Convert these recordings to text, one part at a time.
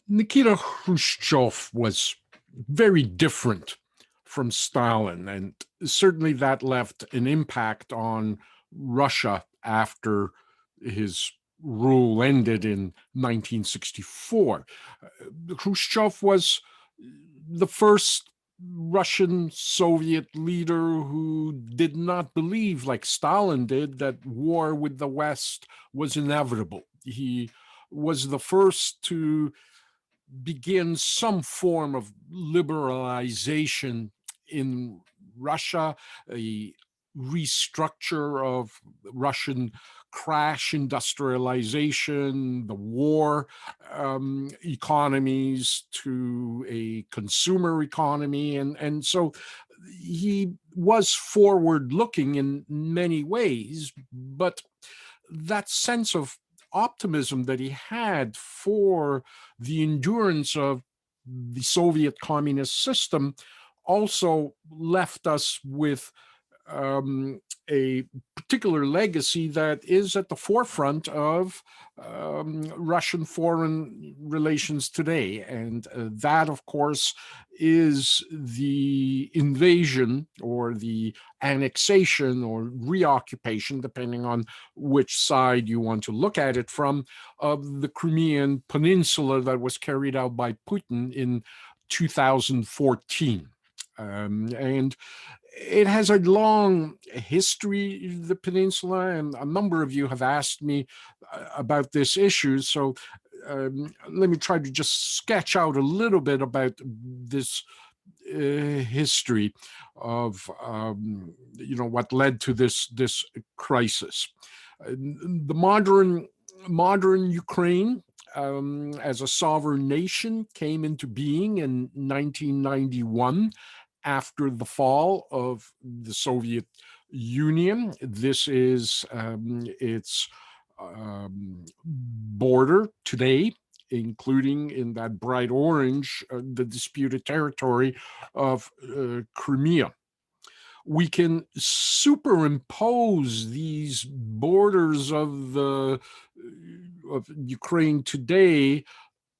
Nikita Khrushchev was very different from Stalin, and certainly that left an impact on Russia after his rule ended in 1964. Khrushchev was the first Russian Soviet leader who did not believe, like Stalin did, that war with the West was inevitable. He was the first to begin some form of liberalization in Russia, a restructure of Russian crash industrialization, the war economies to a consumer economy. And so he was forward looking in many ways, but that sense of optimism that he had for the endurance of the Soviet communist system also left us with a particular legacy that is at the forefront of Russian foreign relations today. And that, of course, is the invasion or the annexation or reoccupation, depending on which side you want to look at it from, of the Crimean Peninsula that was carried out by Putin in 2014. And it has a long history, the peninsula, and a number of you have asked me about this issue. So let me try to just sketch out a little bit about this history of what led to this crisis. The modern Ukraine as a sovereign nation came into being in 1991 after the fall of the Soviet Union. This is its border today, including in that bright orange, the disputed territory of Crimea. We can superimpose these borders of Ukraine today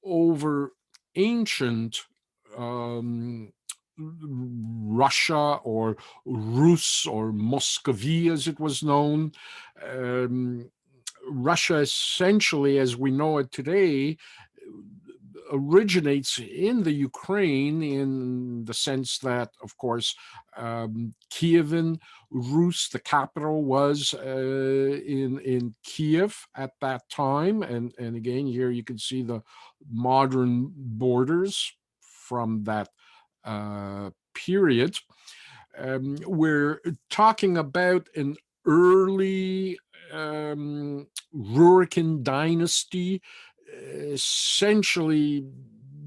over ancient Russia or Rus or Muscovy, as it was known. Russia, essentially, as we know it today, originates in the Ukraine in the sense that, of course, Kievan Rus, the capital, was in Kiev at that time. And again, here you can see the modern borders from that period. We're talking about an early Rurikan dynasty. Essentially,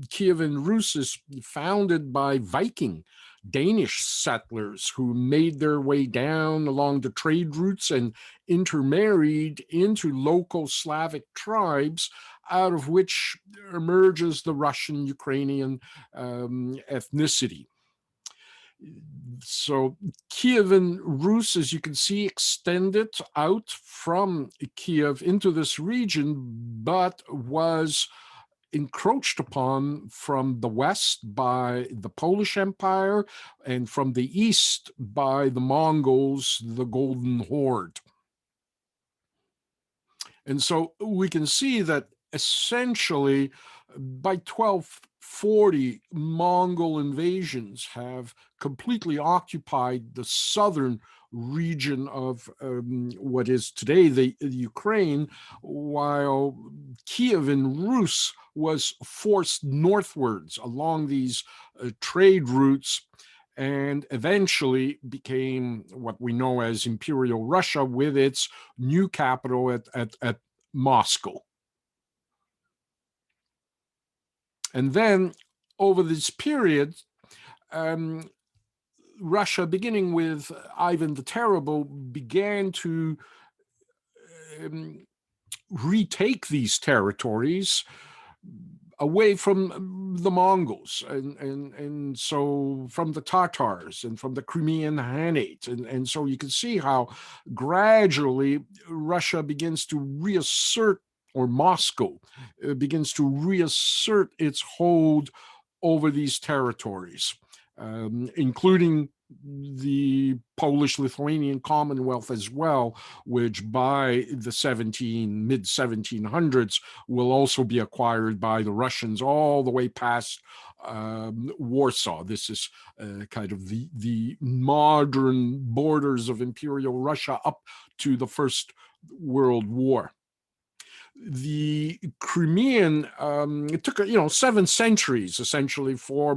Kievan Rus is founded by Viking Danish settlers who made their way down along the trade routes and intermarried into local Slavic tribes, out of which emerges the Russian Ukrainian ethnicity. So Kievan Rus, as you can see, extended out from Kiev into this region, but was encroached upon from the west by the Polish Empire and from the east by the Mongols, the Golden Horde. And so we can see that essentially by 1240, Mongol invasions have completely occupied the southern region of what is today the Ukraine, while Kievan Rus was forced northwards along these trade routes and eventually became what we know as Imperial Russia, with its new capital at Moscow. And then over this period, Russia, beginning with Ivan the Terrible, began to retake these territories away from the Mongols and so from the Tatars and from the Crimean Khanate. And so you can see how gradually Russia begins to reassert or Moscow, begins to reassert its hold over these territories, including the Polish-Lithuanian Commonwealth as well, which by the mid-1700s will also be acquired by the Russians all the way past Warsaw. This is kind of the modern borders of Imperial Russia up to the First World War. The Crimean, it took 7 centuries essentially for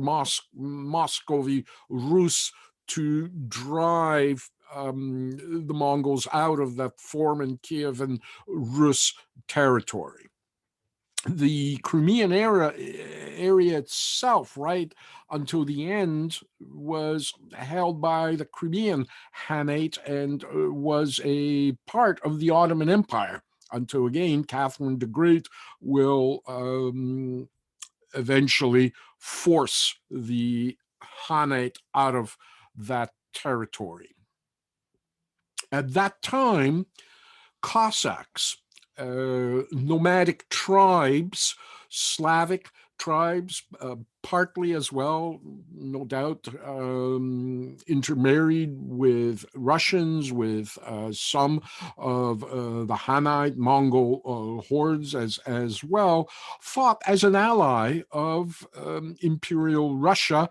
Muscovy Rus to drive the Mongols out of that former Kievan Rus territory. The Crimean area itself, right until the end, was held by the Crimean Khanate and was a part of the Ottoman Empire until, again, Catherine the Great will eventually force the Khanate out of that territory. At that time, Cossacks, nomadic tribes, Slavic tribes, partly as well, no doubt, intermarried with Russians, with some of the Khanate Mongol hordes as well, fought as an ally of Imperial Russia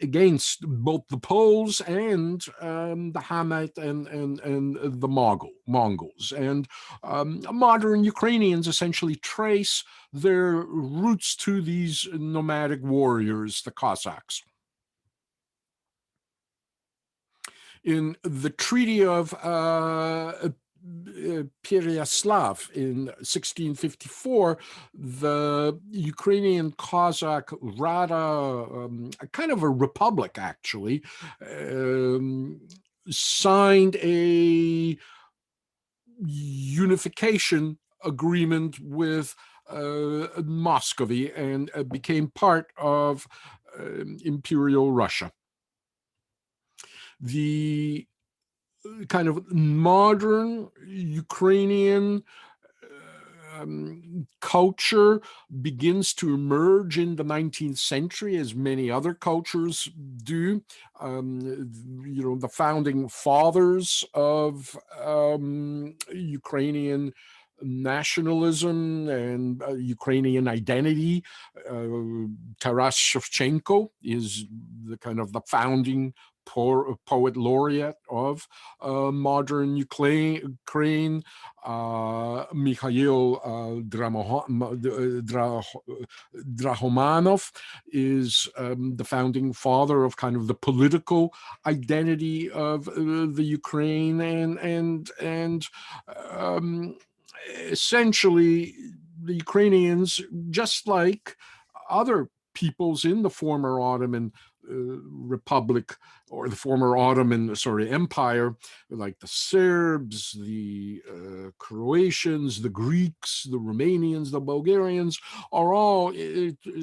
against both the Poles and the Khanate and the Mongols. And modern Ukrainians essentially trace their roots to these nomadic warriors, the Cossacks. In the Treaty of Pereyaslav in 1654, the Ukrainian Cossack Rada, kind of a republic actually, signed a unification agreement with Muscovy and became part of Imperial Russia. The kind of modern Ukrainian culture begins to emerge in the 19th century, as many other cultures do. The founding fathers of Ukrainian nationalism and Ukrainian identity, Taras Shevchenko is the kind of the founding poet laureate of modern Ukraine. Mikhail Drahomanov is the founding father of kind of the political identity of the Ukraine, and essentially the Ukrainians, just like other peoples in the former Ottoman Republic, or the former Empire, like the Serbs, the Croatians, the Greeks, the Romanians, the Bulgarians, are all,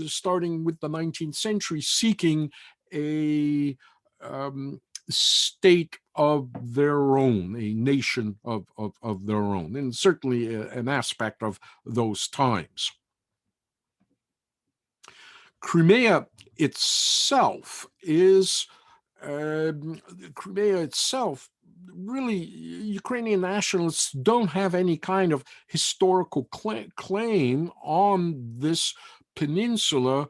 starting with the 19th century, seeking a state of their own, a nation of their own, and certainly an aspect of those times. Crimea itself really, Ukrainian nationalists don't have any kind of historical claim on this peninsula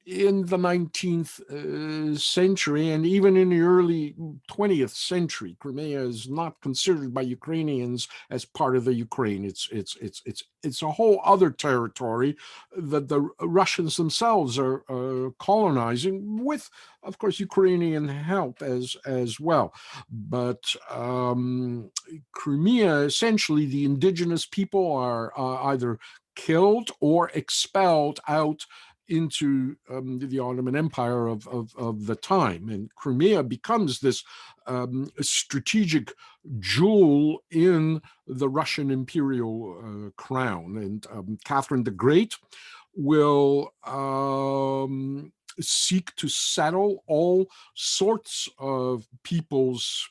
in the 19th century, and even in the early 20th century. Crimea is not considered by Ukrainians as part of the Ukraine. It's a whole other territory that the Russians themselves are colonizing with, of course, Ukrainian help as well. But Crimea, essentially, the indigenous people are either killed or expelled out into the Ottoman Empire of the time. And Crimea becomes this strategic jewel in the Russian imperial crown. And Catherine the Great will seek to settle all sorts of peoples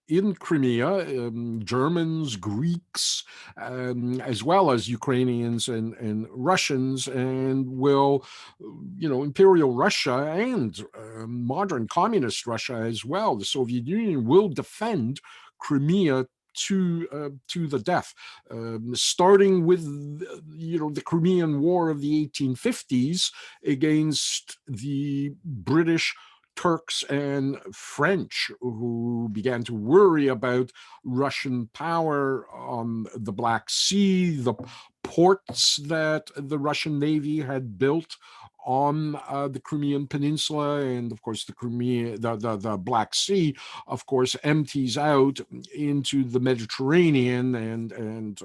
in Crimea, Germans, Greeks, as well as Ukrainians and Russians, and will, Imperial Russia and modern communist Russia as well, the Soviet Union, will defend Crimea to the death, starting with the Crimean War of the 1850s against the British, Turks, and French, who began to worry about Russian power on the Black Sea, the ports that the Russian Navy had built on the Crimean Peninsula, and of course the Black Sea, of course, empties out into the Mediterranean, and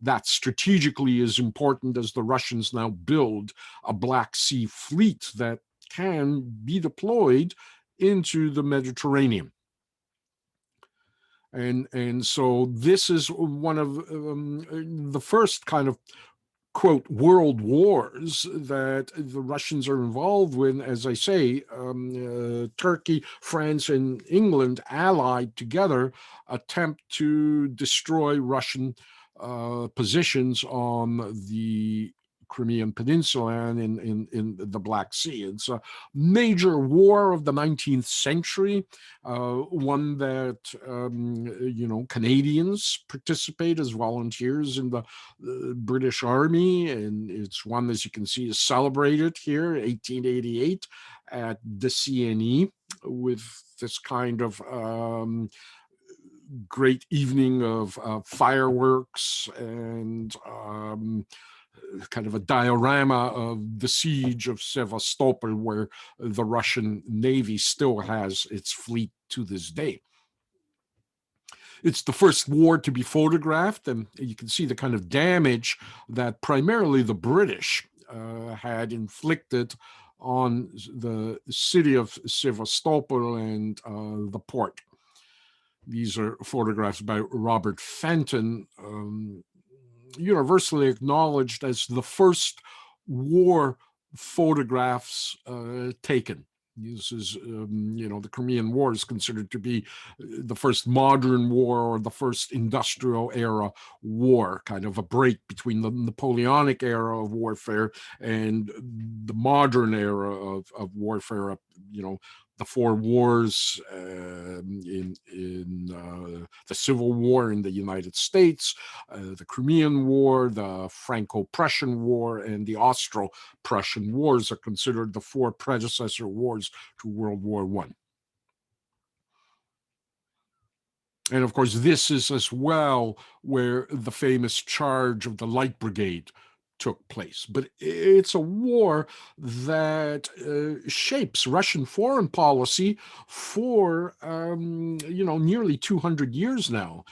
that strategically is important as the Russians now build a Black Sea fleet that can be deployed into the Mediterranean. And so this is one of the first kind of, quote, world wars that the Russians are involved with. As I say, Turkey, France, and England allied together attempt to destroy Russian positions on the Crimean Peninsula and in the Black Sea. It's a major war of the 19th century, one that Canadians participate as volunteers in the British Army, and it's one, as you can see, is celebrated here, 1888, at the CNE, with this kind of great evening of fireworks and kind of a diorama of the siege of Sevastopol, where the Russian Navy still has its fleet to this day. It's the first war to be photographed, and you can see the kind of damage that primarily the British had inflicted on the city of Sevastopol and the port. These are photographs by Robert Fenton, universally acknowledged as the first war photographs taken. This is, the Crimean War is considered to be the first modern war, or the first industrial era war, kind of a break between the Napoleonic era of warfare and the modern era of warfare. The four wars in the Civil War in the United States, the Crimean War, the Franco-Prussian War, and the Austro-Prussian Wars are considered the four predecessor wars to World War I. And of course, this is as well where the famous charge of the Light Brigade took place. But it's a war that shapes Russian foreign policy for, nearly 200 years now,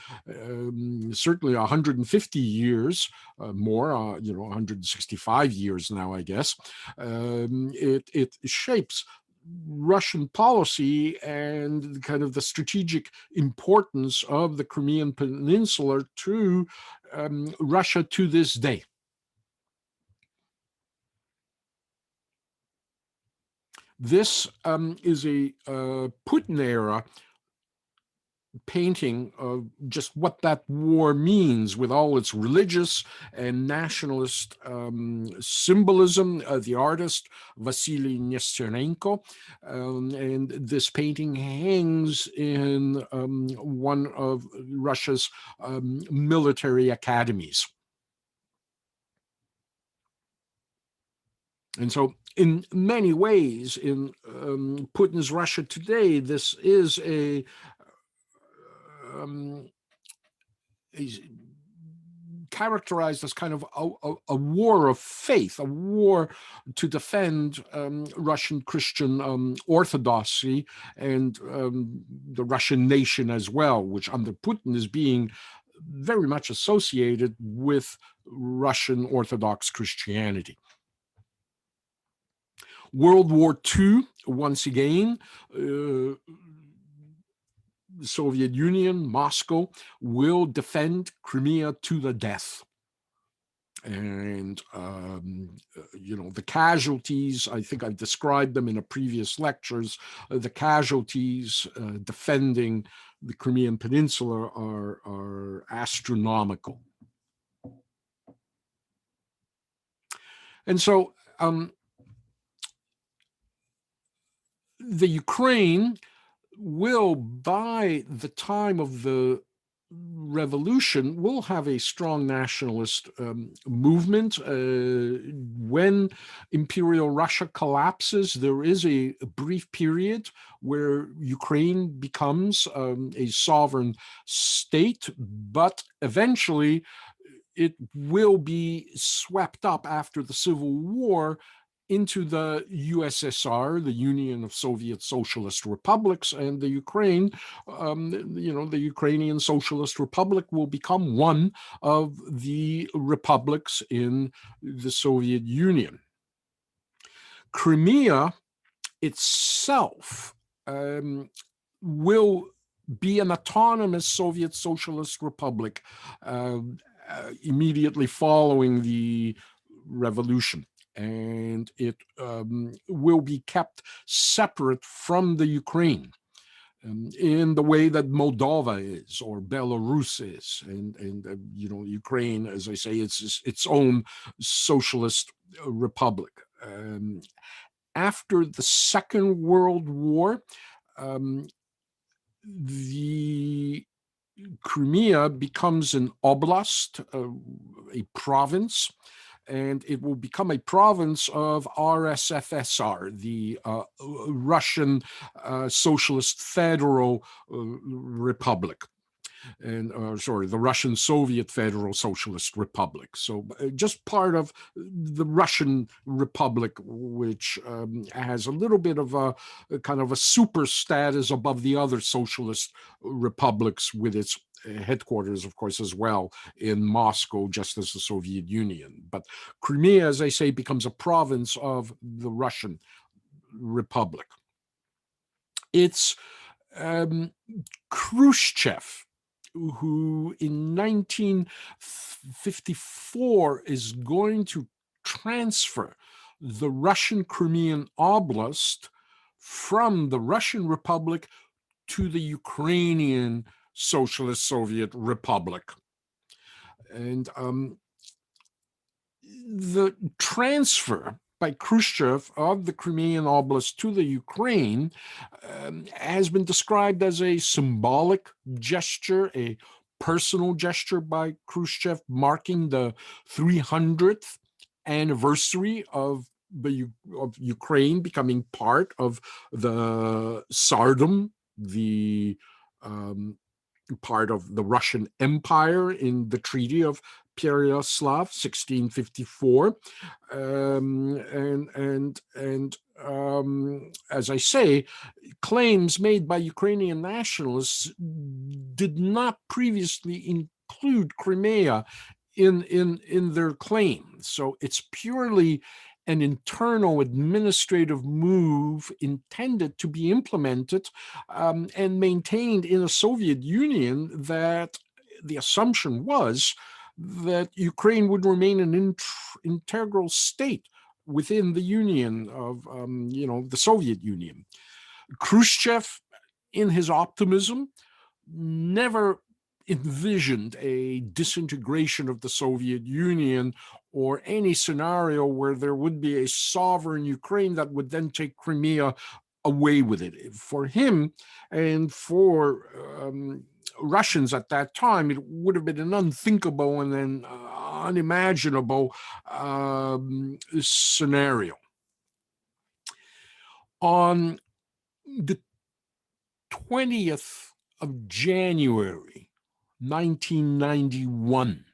certainly 150 years more, 165 years now, I guess. It shapes Russian policy and kind of the strategic importance of the Crimean Peninsula to Russia to this day. This is a Putin-era painting of just what that war means, with all its religious and nationalist symbolism. The artist, Vasily Nesterenko, and this painting hangs in one of Russia's military academies. And so in many ways, in Putin's Russia today, this is a characterized as kind of a war of faith, a war to defend Russian Christian orthodoxy and the Russian nation as well, which under Putin is being very much associated with Russian Orthodox Christianity. World War II, once again, the Soviet Union, Moscow, will defend Crimea to the death. And, the casualties, I think I've described them in a previous lectures, the casualties defending the Crimean Peninsula are astronomical. And so the Ukraine will, by the time of the revolution, will have a strong nationalist movement. When Imperial Russia collapses, there is a brief period where Ukraine becomes a sovereign state, but eventually it will be swept up after the Civil War into the USSR, the Union of Soviet Socialist Republics, and the Ukraine, the Ukrainian Socialist Republic will become one of the republics in the Soviet Union. Crimea itself will be an autonomous Soviet Socialist Republic immediately following the revolution. And it will be kept separate from the Ukraine in the way that Moldova is or Belarus is. And Ukraine, as I say, it's its own socialist republic. After the Second World War, the Crimea becomes an oblast, a province, and it will become a province of RSFSR, the Russian Socialist Federal Republic. And the Russian Soviet Federal Socialist Republic. So just part of the Russian Republic, which has a little bit of a kind of a super status above the other socialist republics, with its headquarters, of course, as well in Moscow, just as the Soviet Union. But Crimea, as I say, becomes a province of the Russian Republic. It's Khrushchev, who in 1954 is going to transfer the Russian Crimean Oblast from the Russian Republic to the Ukrainian Socialist Soviet Republic. And the transfer by Khrushchev of the Crimean Oblast to the Ukraine has been described as a symbolic gesture, a personal gesture by Khrushchev, marking the 300th anniversary of Ukraine becoming part of the Tsardom, the part of the Russian Empire in the Treaty of Pereyaslav, 1654, as I say, claims made by Ukrainian nationalists did not previously include Crimea in their claim. So it's purely an internal administrative move intended to be implemented and maintained in a Soviet Union that the assumption was that Ukraine would remain an integral state within the Union of, the Soviet Union. Khrushchev, in his optimism, never envisioned a disintegration of the Soviet Union or any scenario where there would be a sovereign Ukraine that would then take Crimea away with it. For him and for Russians at that time, it would have been an unthinkable and an unimaginable scenario. On the 20th of January, 1991,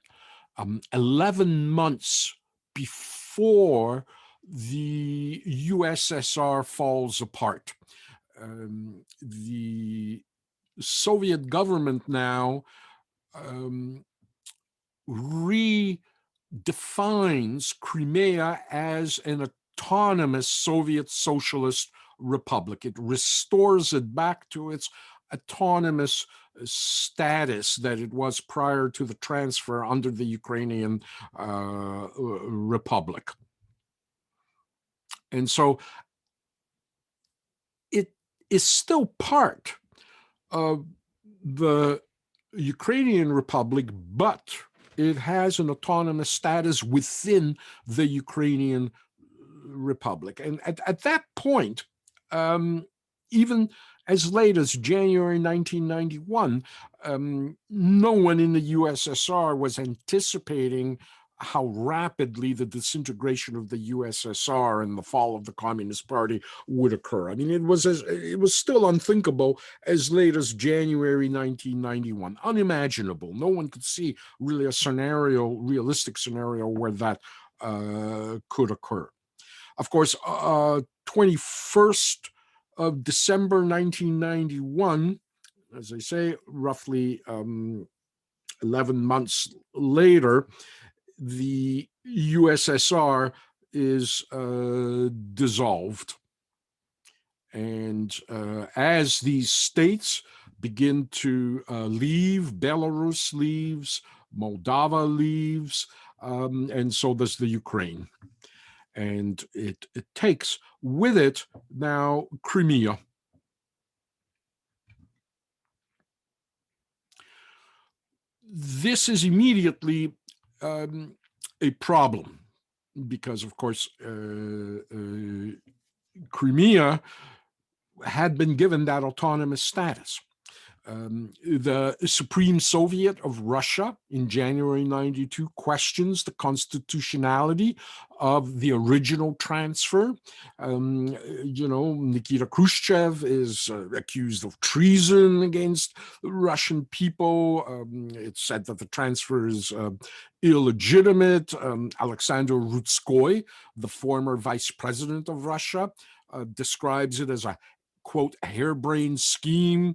11 months before the USSR falls apart, the Soviet government now redefines Crimea as an autonomous Soviet Socialist Republic. It restores it back to its autonomous status that it was prior to the transfer under the Ukrainian Republic. And so it is still part of the Ukrainian Republic, but it has an autonomous status within the Ukrainian Republic. And at that point, even as late as January 1991, no one in the USSR was anticipating how rapidly the disintegration of the USSR and the fall of the Communist Party would occur. I mean, it was still unthinkable as late as January 1991. Unimaginable. No one could see really a realistic scenario where that could occur. Of course, 21st of December 1991, as I say, roughly 11 months later, the USSR is dissolved. And as these states begin to leave, Belarus leaves, Moldova leaves, and so does the Ukraine. And it takes with it now Crimea. This is immediately a problem because, of course, Crimea had been given that autonomous status. The Supreme Soviet of Russia in January 92 questions the constitutionality of the original transfer. Nikita Khrushchev is accused of treason against the Russian people. It's said that the transfer is illegitimate. Alexander Rutskoy, the former vice president of Russia, describes it as a quote, harebrained scheme,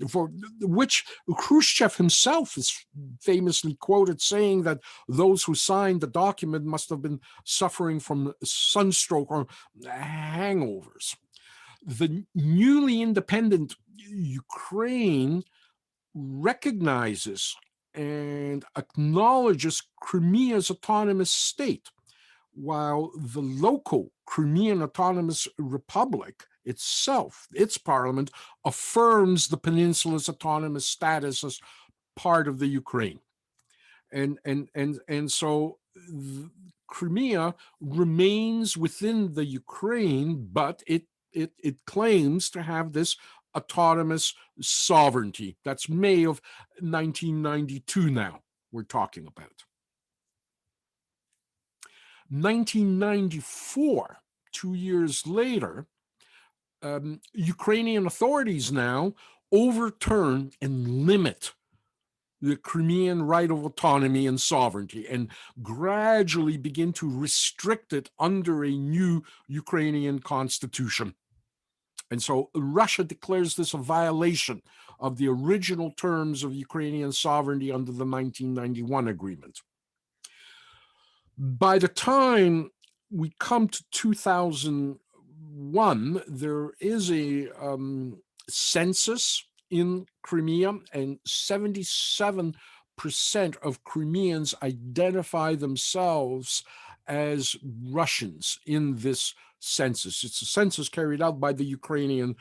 for which Khrushchev himself is famously quoted saying that those who signed the document must have been suffering from sunstroke or hangovers. The newly independent Ukraine recognizes and acknowledges Crimea's autonomous state, while the local Crimean Autonomous Republic itself, its parliament, affirms the peninsula's autonomous status as part of the Ukraine. And so Crimea remains within the Ukraine, but it claims to have this autonomous sovereignty. That's May of 1992 now we're talking about. 1994, 2 years later, Ukrainian authorities now overturn and limit the Crimean right of autonomy and sovereignty and gradually begin to restrict it under a new Ukrainian constitution. And so Russia declares this a violation of the original terms of Ukrainian sovereignty under the 1991 agreement. By the time we come to 2001, there is a census in Crimea, and 77% of Crimeans identify themselves as Russians in this census. It's a census carried out by the Ukrainian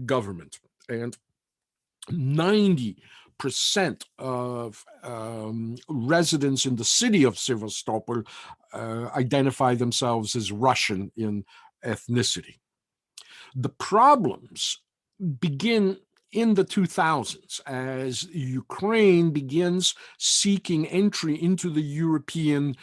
government, and 90% of residents in the city of Sevastopol identify themselves as Russian in ethnicity. The problems begin in the 2000s as Ukraine begins seeking entry into the European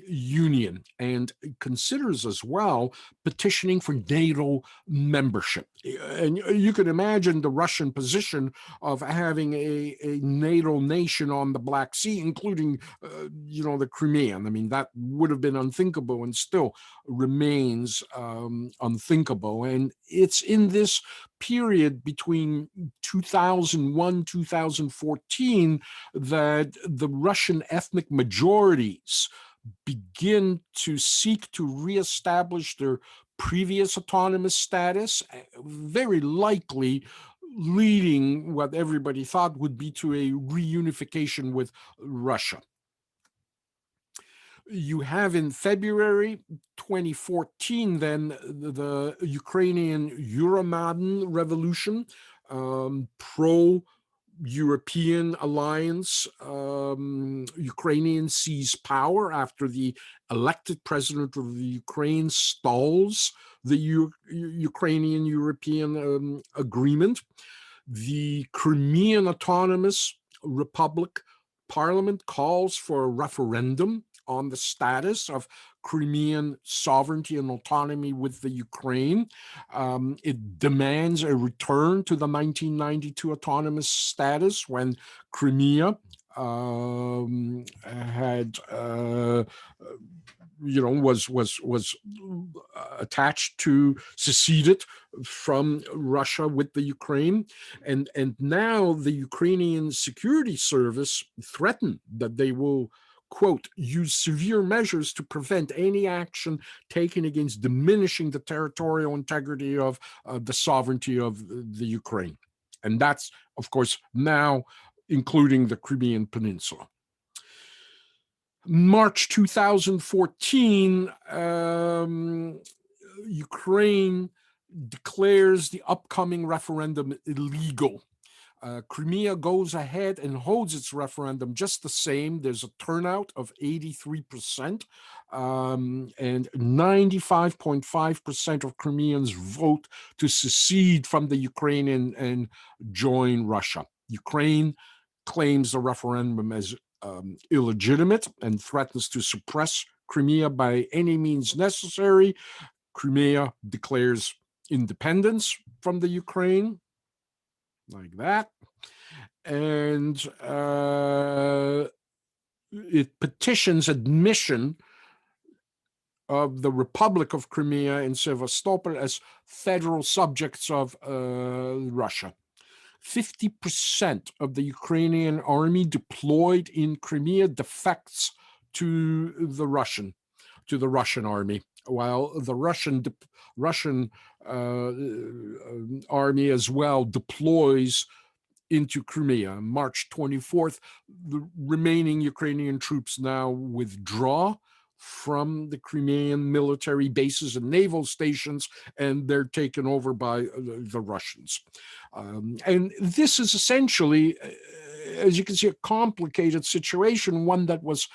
Union and considers as well petitioning for NATO membership. And you can imagine the Russian position of having a NATO nation on the Black Sea, including, the Crimean. I mean, that would have been unthinkable and still remains unthinkable. And it's in this period between 2001, 2014 that the Russian ethnic majorities begin to seek to reestablish their previous autonomous status, very likely leading what everybody thought would be to a reunification with Russia. You have in February 2014 then the Ukrainian Euromaidan revolution, pro-European alliance. Ukrainians seize power after the elected president of the Ukraine stalls the Ukrainian-European agreement. The Crimean Autonomous Republic Parliament calls for a referendum on the status of Crimean sovereignty and autonomy with the Ukraine. It demands a return to the 1992 autonomous status when Crimea had was attached to, seceded from Russia with the Ukraine, and now the Ukrainian security service threatened that they will, quote, use severe measures to prevent any action taken against diminishing the territorial integrity of the sovereignty of the Ukraine. And that's, of course, now including the Crimean Peninsula. March 2014, Ukraine declares the upcoming referendum illegal. Crimea goes ahead and holds its referendum just the same. There's a turnout of 83%, and 95.5% of Crimeans vote to secede from the Ukraine and join Russia. Ukraine claims the referendum as illegitimate and threatens to suppress Crimea by any means necessary. Crimea declares independence from the Ukraine, like that. And it petitions admission of the Republic of Crimea and Sevastopol as federal subjects of Russia. 50% of the Ukrainian army deployed in Crimea defects to the Russian army, while the Russian army as well deploys into Crimea. March 24th, the remaining Ukrainian troops now withdraw from the Crimean military bases and naval stations, and they're taken over by the Russians. And this is essentially, as you can see, a complicated situation, one that was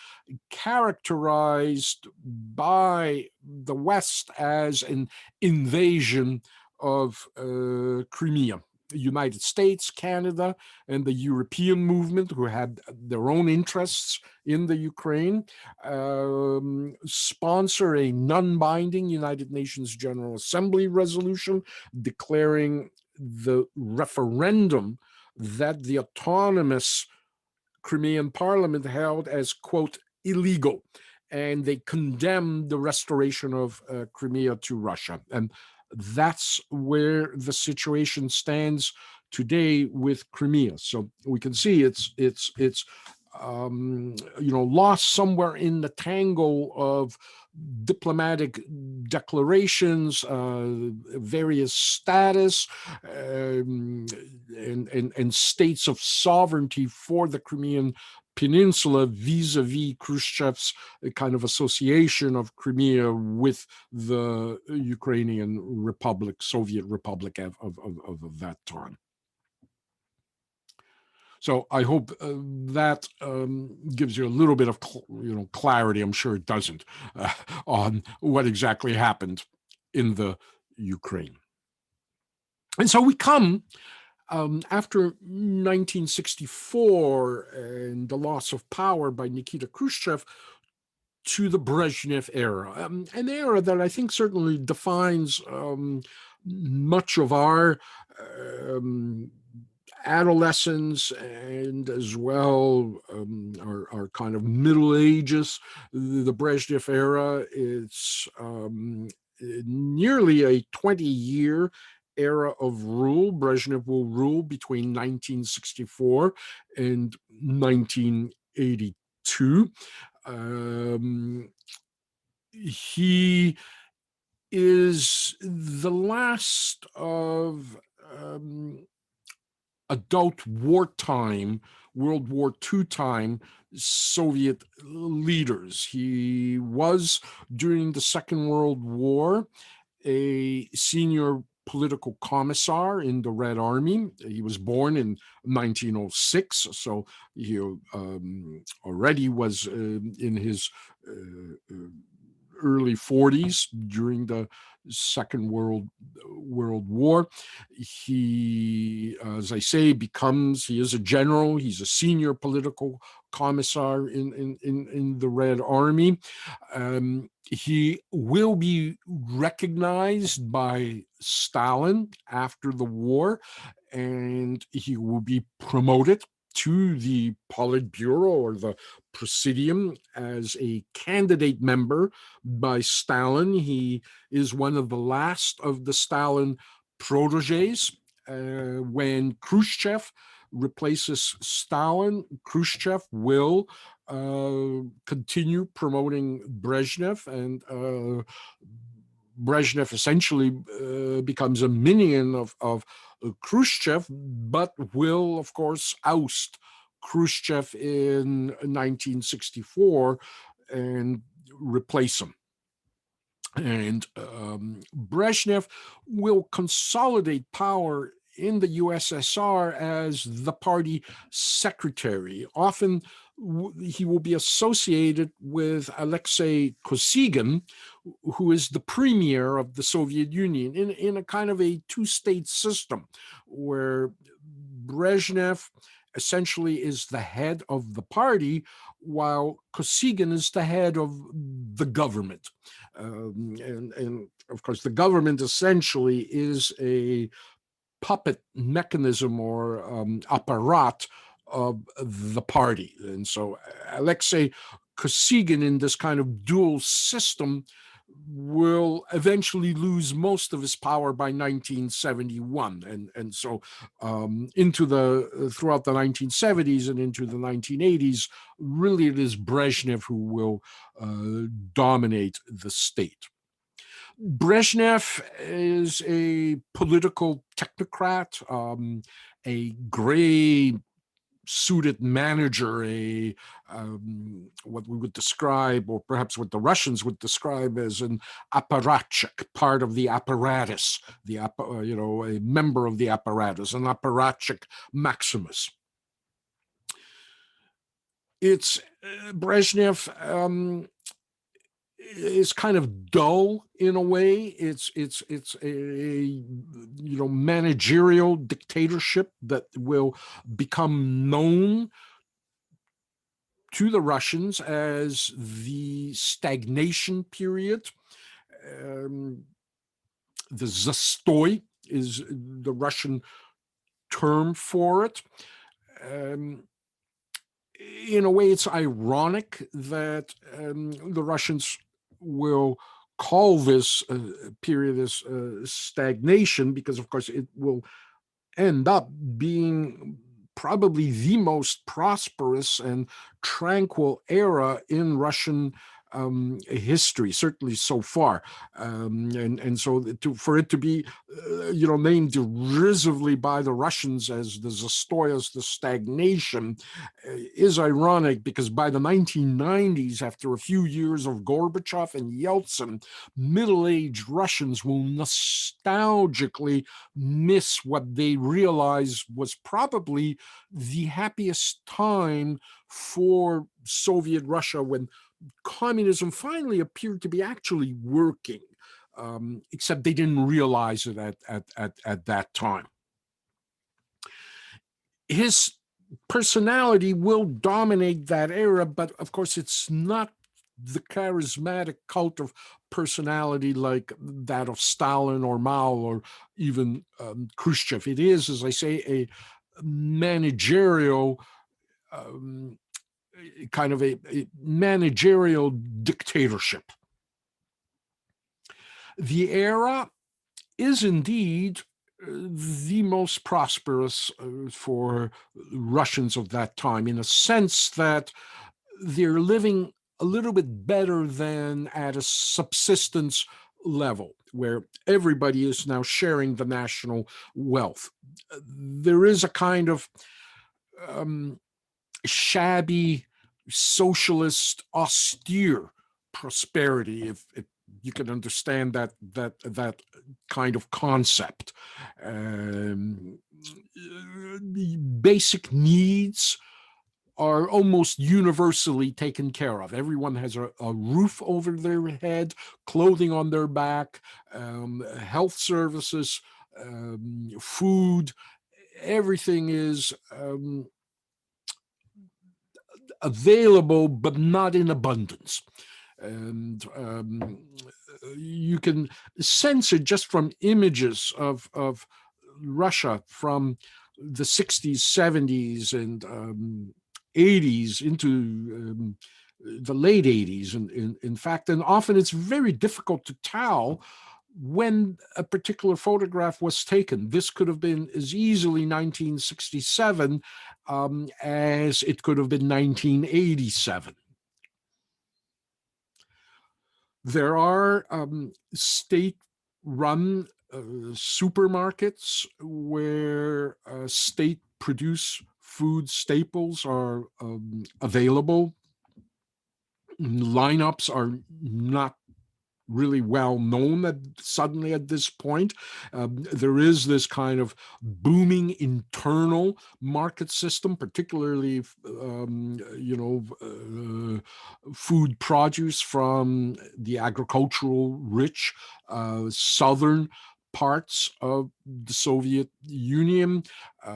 characterized by the West as an invasion of Crimea. The United States, Canada, and the European movement, who had their own interests in the Ukraine, sponsor a non-binding United Nations General Assembly resolution declaring the referendum that the autonomous Crimean parliament held as, quote, illegal. And they condemned the restoration of Crimea to Russia. And that's where the situation stands today with Crimea. So we can see it's lost somewhere in the tangle of diplomatic declarations, various status, and states of sovereignty for the Crimean Peninsula vis-a-vis Khrushchev's kind of association of Crimea with the Ukrainian Republic, Soviet Republic of that time. So I hope that gives you a little bit of clarity. I'm sure it doesn't on what exactly happened in the Ukraine. And so we come after 1964 and the loss of power by Nikita Khrushchev to the Brezhnev era, an era that I think certainly defines much of our adolescence and as well our kind of Middle Ages. The Brezhnev era, it's nearly a 20-year era of rule. Brezhnev will rule between 1964 and 1982. He is the last of adult wartime, World War II time Soviet leaders. He was, during the Second World War, a senior political commissar in the Red Army. He was born in 1906, so he already was in his early 40s during the Second World War. He, as I say, he is a general. He's a senior political commissar in the Red Army. He will be recognized by Stalin after the war, and he will be promoted to the Politburo or the Presidium as a candidate member by Stalin. He is one of the last of the Stalin proteges. When Khrushchev replaces Stalin, Khrushchev will continue promoting Brezhnev, and Brezhnev essentially becomes a minion of Khrushchev, but will, of course, oust Khrushchev in 1964 and replace him. And Brezhnev will consolidate power in the USSR as the party secretary. Often he will be associated with Alexei Kosygin, who is the premier of the Soviet Union, in a kind of a two-state system where Brezhnev essentially is the head of the party, while Kosygin is the head of the government. And of course, the government essentially is a puppet mechanism or apparat of the party. And so Alexei Kosygin, in this kind of dual system, will eventually lose most of his power by 1971, and so throughout the 1970s and into the 1980s, really it is Brezhnev who will dominate the state. Brezhnev is a political technocrat, a gray suited manager, what we would describe, or perhaps what the Russians would describe as an apparatchik, part of the apparatus, a member of the apparatus, an apparatchik Maximus. It's Brezhnev is kind of dull in a way. It's a managerial dictatorship that will become known to the Russians as the stagnation period. The zastoy is the Russian term for it. In a way, it's ironic that the Russians will call this period as stagnation, because, of course, it will end up being probably the most prosperous and tranquil era in Russian history, certainly so far, and so for it to be, named derisively by the Russians as the zastoy, as the stagnation, is ironic, because by the 1990s, after a few years of Gorbachev and Yeltsin, middle-aged Russians will nostalgically miss what they realize was probably the happiest time for Soviet Russia, when communism finally appeared to be actually working, except they didn't realize it at that time. His personality will dominate that era, but of course it's not the charismatic cult of personality like that of Stalin or Mao or even Khrushchev. It is, as I say, a managerial kind of a managerial dictatorship. The era is indeed the most prosperous for Russians of that time, in a sense that they're living a little bit better than at a subsistence level where everybody is now sharing the national wealth. There is a kind of um, shabby, socialist, austere prosperity, if you can understand that kind of concept. Um, Basic needs are almost universally taken care of. Everyone has a roof over their head, clothing on their back, health services, food. Everything is available, but not in abundance. And you can sense it just from images of Russia from the 60s, 70s, and 80s into the late 80s, in fact. And often it's very difficult to tell when a particular photograph was taken. This could have been as easily 1967 as it could have been 1987. There are state-run supermarkets where state-produced food staples are available. Lineups are not really well known suddenly at this point. There is this kind of booming internal market system, particularly, food produce from the agricultural rich southern parts of the Soviet Union. There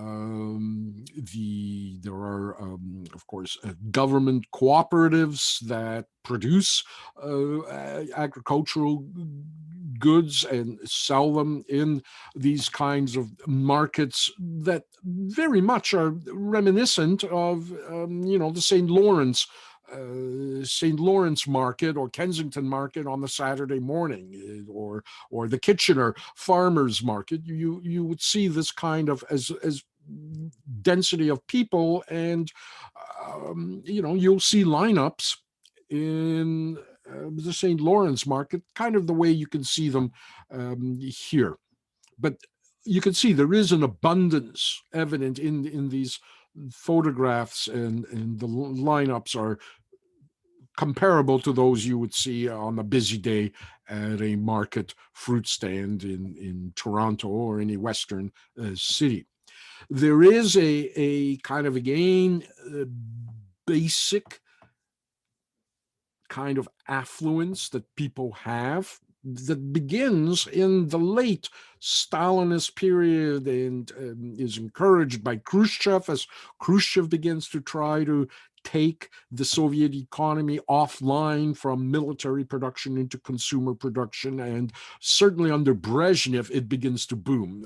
are, of course, government cooperatives that produce agricultural goods and sell them in these kinds of markets that very much are reminiscent of, the St. Lawrence Market or Kensington Market on the Saturday morning, or the Kitchener Farmers Market. You would see this kind of as density of people, and you'll see lineups in the St. Lawrence Market, kind of the way you can see them here. But you can see there is an abundance evident in these photographs, and the lineups are comparable to those you would see on a busy day at a market fruit stand in Toronto or any Western city. There is a kind of, again, basic kind of affluence that people have that begins in the late Stalinist period and is encouraged by Khrushchev as Khrushchev begins to try to take the Soviet economy offline from military production into consumer production. And certainly under Brezhnev, it begins to boom.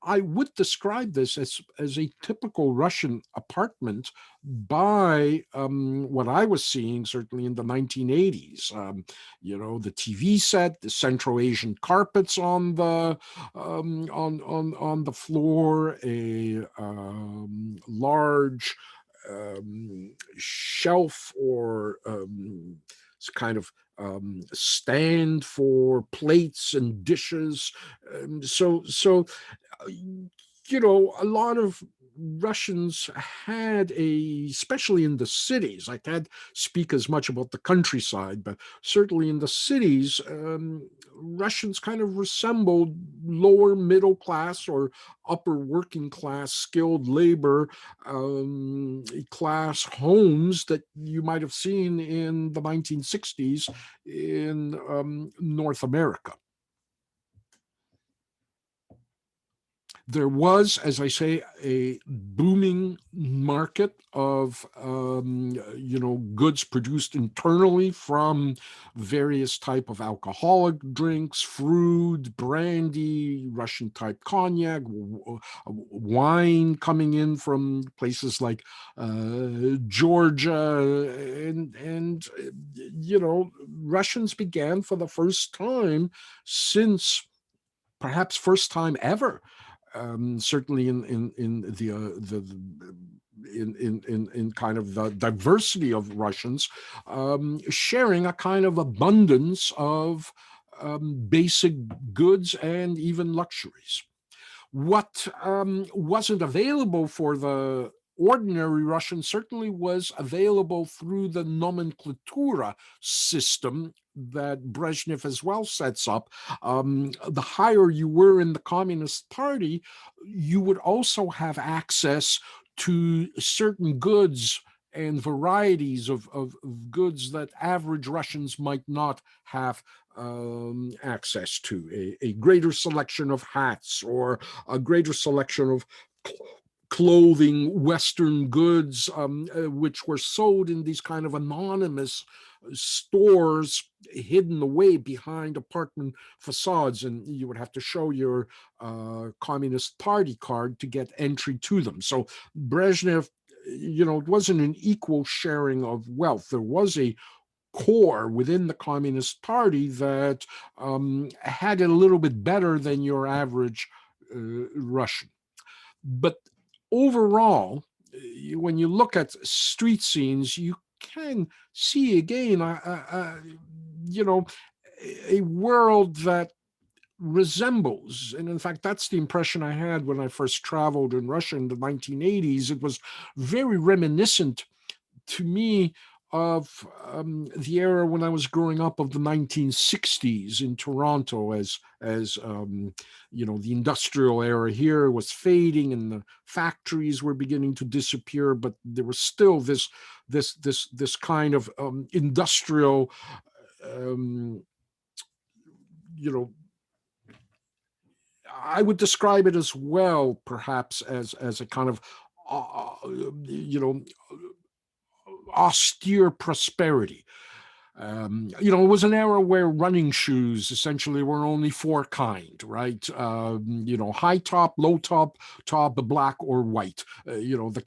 I would describe this as a typical Russian apartment by what I was seeing, certainly in the 1980s. The TV set, the Central Asian carpets on the floor, a large shelf or kind of stand for plates and dishes. A lot of Russians had especially in the cities, I can't speak as much about the countryside, but certainly in the cities, Russians kind of resembled lower middle class or upper working class skilled labor class homes that you might have seen in the 1960s in North America. There was, as I say, a booming market of goods produced internally from various type of alcoholic drinks, fruit, brandy, Russian type cognac, wine coming in from places like Georgia, and Russians began for the first time since perhaps first time ever. Certainly in kind of the diversity of Russians, sharing a kind of abundance of basic goods and even luxuries. What wasn't available for the ordinary Russian certainly was available through the nomenklatura system that Brezhnev as well sets up. The higher you were in the Communist Party, you would also have access to certain goods and varieties of goods that average Russians might not have access to. A greater selection of hats, or a greater selection of clothing, Western goods, which were sold in these kind of anonymous stores hidden away behind apartment facades, and you would have to show your Communist Party card to get entry to them. So Brezhnev, it wasn't an equal sharing of wealth. There was a core within the Communist Party that had it a little bit better than your average Russian. But overall, when you look at street scenes, you can see again, a world that resembles, and in fact, that's the impression I had when I first traveled in Russia in the 1980s. It was very reminiscent to me of the era when I was growing up, of the 1960s in Toronto, as the industrial era here was fading and the factories were beginning to disappear, but there was still this kind of industrial I would describe it as well, perhaps, as a kind of austere prosperity. It was an era where running shoes essentially were only four kind, right? High top, low top, black or white. The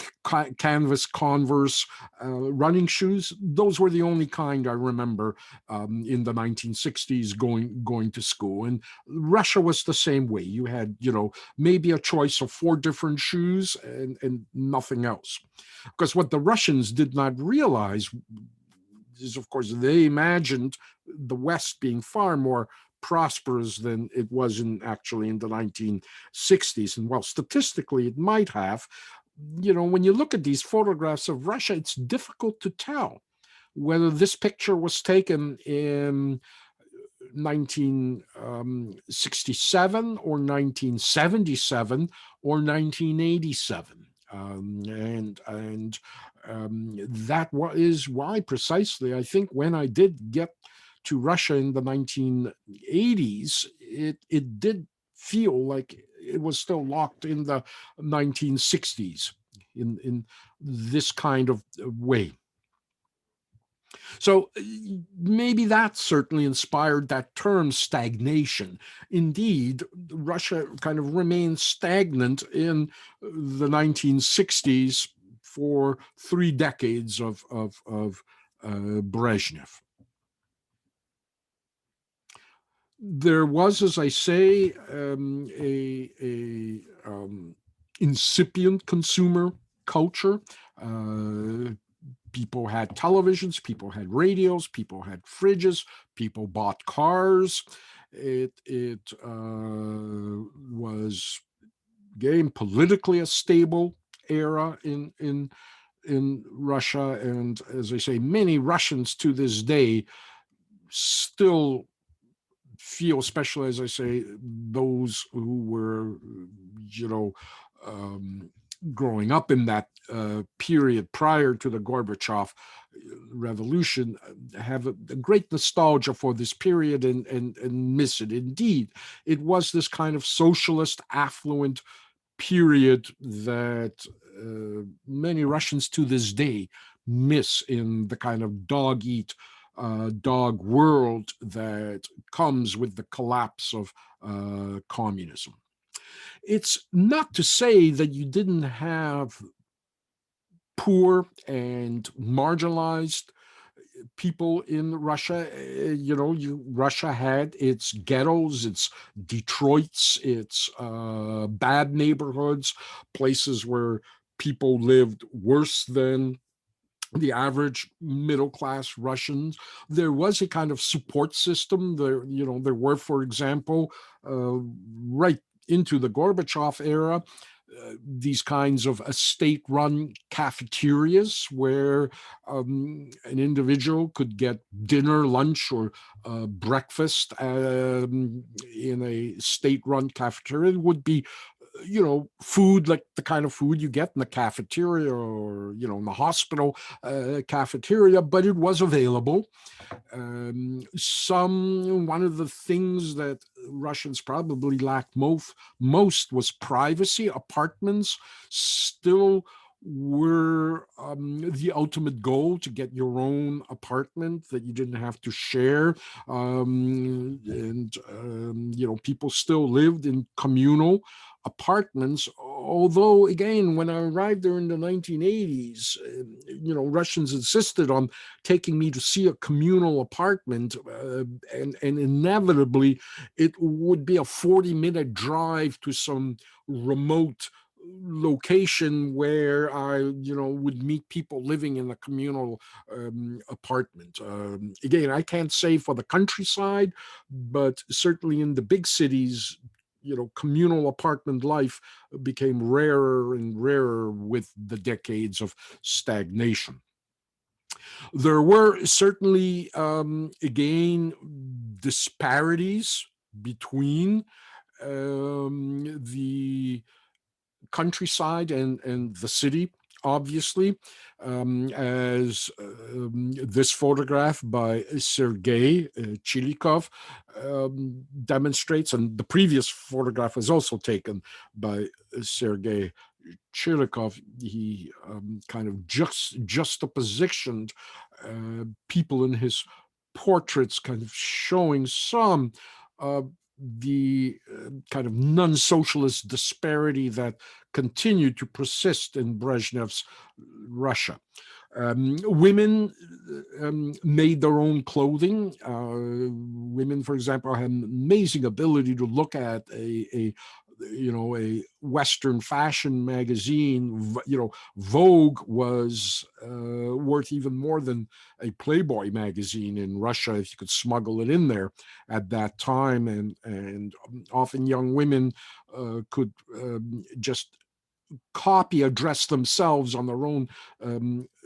canvas Converse running shoes, those were the only kind I remember in the 1960s going to school. And Russia was the same way. You had, maybe a choice of four different shoes and nothing else. Because what the Russians did not realize is, of course, they imagined the West being far more prosperous than it was actually in the 1960s. And while statistically it might have, when you look at these photographs of Russia, it's difficult to tell whether this picture was taken in 1967 or 1977 or 1987. That is why precisely I think when I did get to Russia in the 1980s, it did feel like it was still locked in the 1960s in this kind of way. So maybe that certainly inspired that term stagnation. Indeed, Russia kind of remained stagnant in the 1960s for 3 decades of Brezhnev. There was, as I say, a incipient consumer culture. People had televisions, people had radios, people had fridges, people bought cars. It was, again, politically a stable era in Russia, and as I say, many Russians to this day still feel, especially as I say, those who were, growing up in that period prior to the Gorbachev revolution, have a great nostalgia for this period and miss it. Indeed, it was this kind of socialist, affluent period that many Russians to this day miss in the kind of dog world that comes with the collapse of communism. It's not to say that you didn't have poor and marginalized people in Russia. Russia had its ghettos, its Detroits, its bad neighborhoods, places where people lived worse than the average middle-class Russians. There was a kind of support system. There were, for example, right into the Gorbachev era, these kinds of state-run cafeterias where an individual could get dinner, lunch, or breakfast in a state-run cafeteria. It would be food like the kind of food you get in the cafeteria or, in the hospital cafeteria, but it was available. One of the things that Russians probably lacked most was privacy. Apartments still were the ultimate goal, to get your own apartment that you didn't have to share. And people still lived in communal apartments, although again, when I arrived there in the 1980s, Russians insisted on taking me to see a communal apartment, and inevitably it would be a 40-minute drive to some remote location where I, would meet people living in a communal apartment. Again, I can't say for the countryside, but certainly in the big cities, communal apartment life became rarer and rarer with the decades of stagnation. There were certainly, again, disparities between the countryside and the city, obviously, as this photograph by Sergei Chilikov demonstrates, and the previous photograph was also taken by Sergei Chilikov. He kind of juxtapositioned people in his portraits, kind of showing some of the kind of non-socialist disparity that continued to persist in Brezhnev's Russia. Women made their own clothing. Women, for example, had an amazing ability to look at a Western fashion magazine. Vogue was worth even more than a Playboy magazine in Russia, if you could smuggle it in there at that time. And often young women could just dress themselves on their own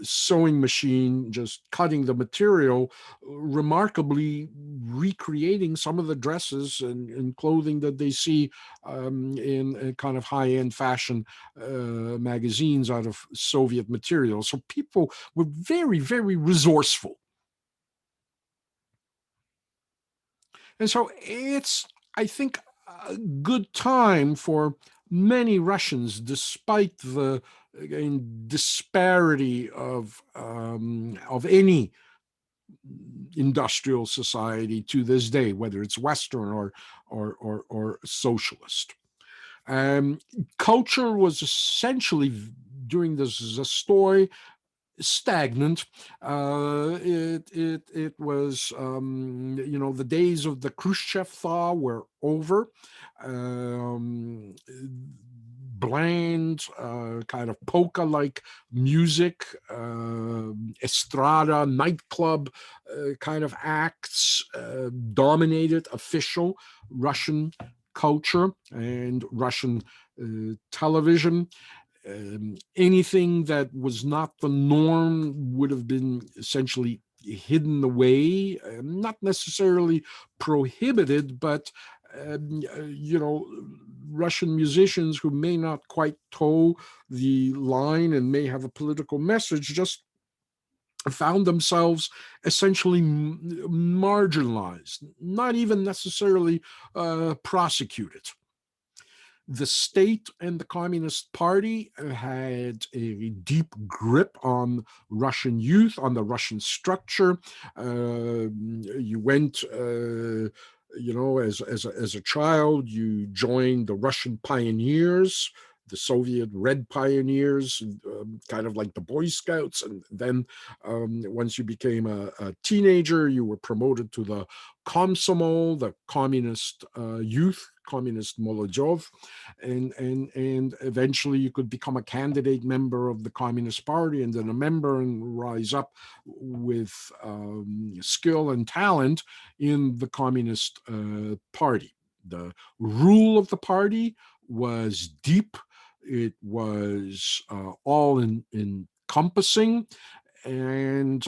sewing machine, just cutting the material, remarkably recreating some of the dresses and clothing that they see in kind of high-end fashion magazines out of Soviet material. So people were very, very resourceful. And so it's, I think, a good time for many Russians, despite the, again, disparity of any industrial society to this day, whether it's Western or socialist. Culture was essentially, during this Zastoy, stagnant. It was, the days of the Khrushchev thaw were over. Bland, kind of polka-like music, estrada, nightclub kind of acts dominated official Russian culture and Russian television. Anything that was not the norm would have been essentially hidden away, not necessarily prohibited, but Russian musicians who may not quite toe the line and may have a political message just found themselves essentially marginalized, not even necessarily prosecuted. The state and the Communist Party had a deep grip on Russian youth, on the Russian structure. You went, as a child, you joined the Russian Pioneers, the Soviet Red Pioneers, kind of like the Boy Scouts. And then once you became a teenager, you were promoted to the Komsomol, the communist youth, communist Molotov, and eventually you could become a candidate member of the Communist Party, and then a member, and rise up with skill and talent in the Communist Party. The rule of the party was deep. It was all encompassing. And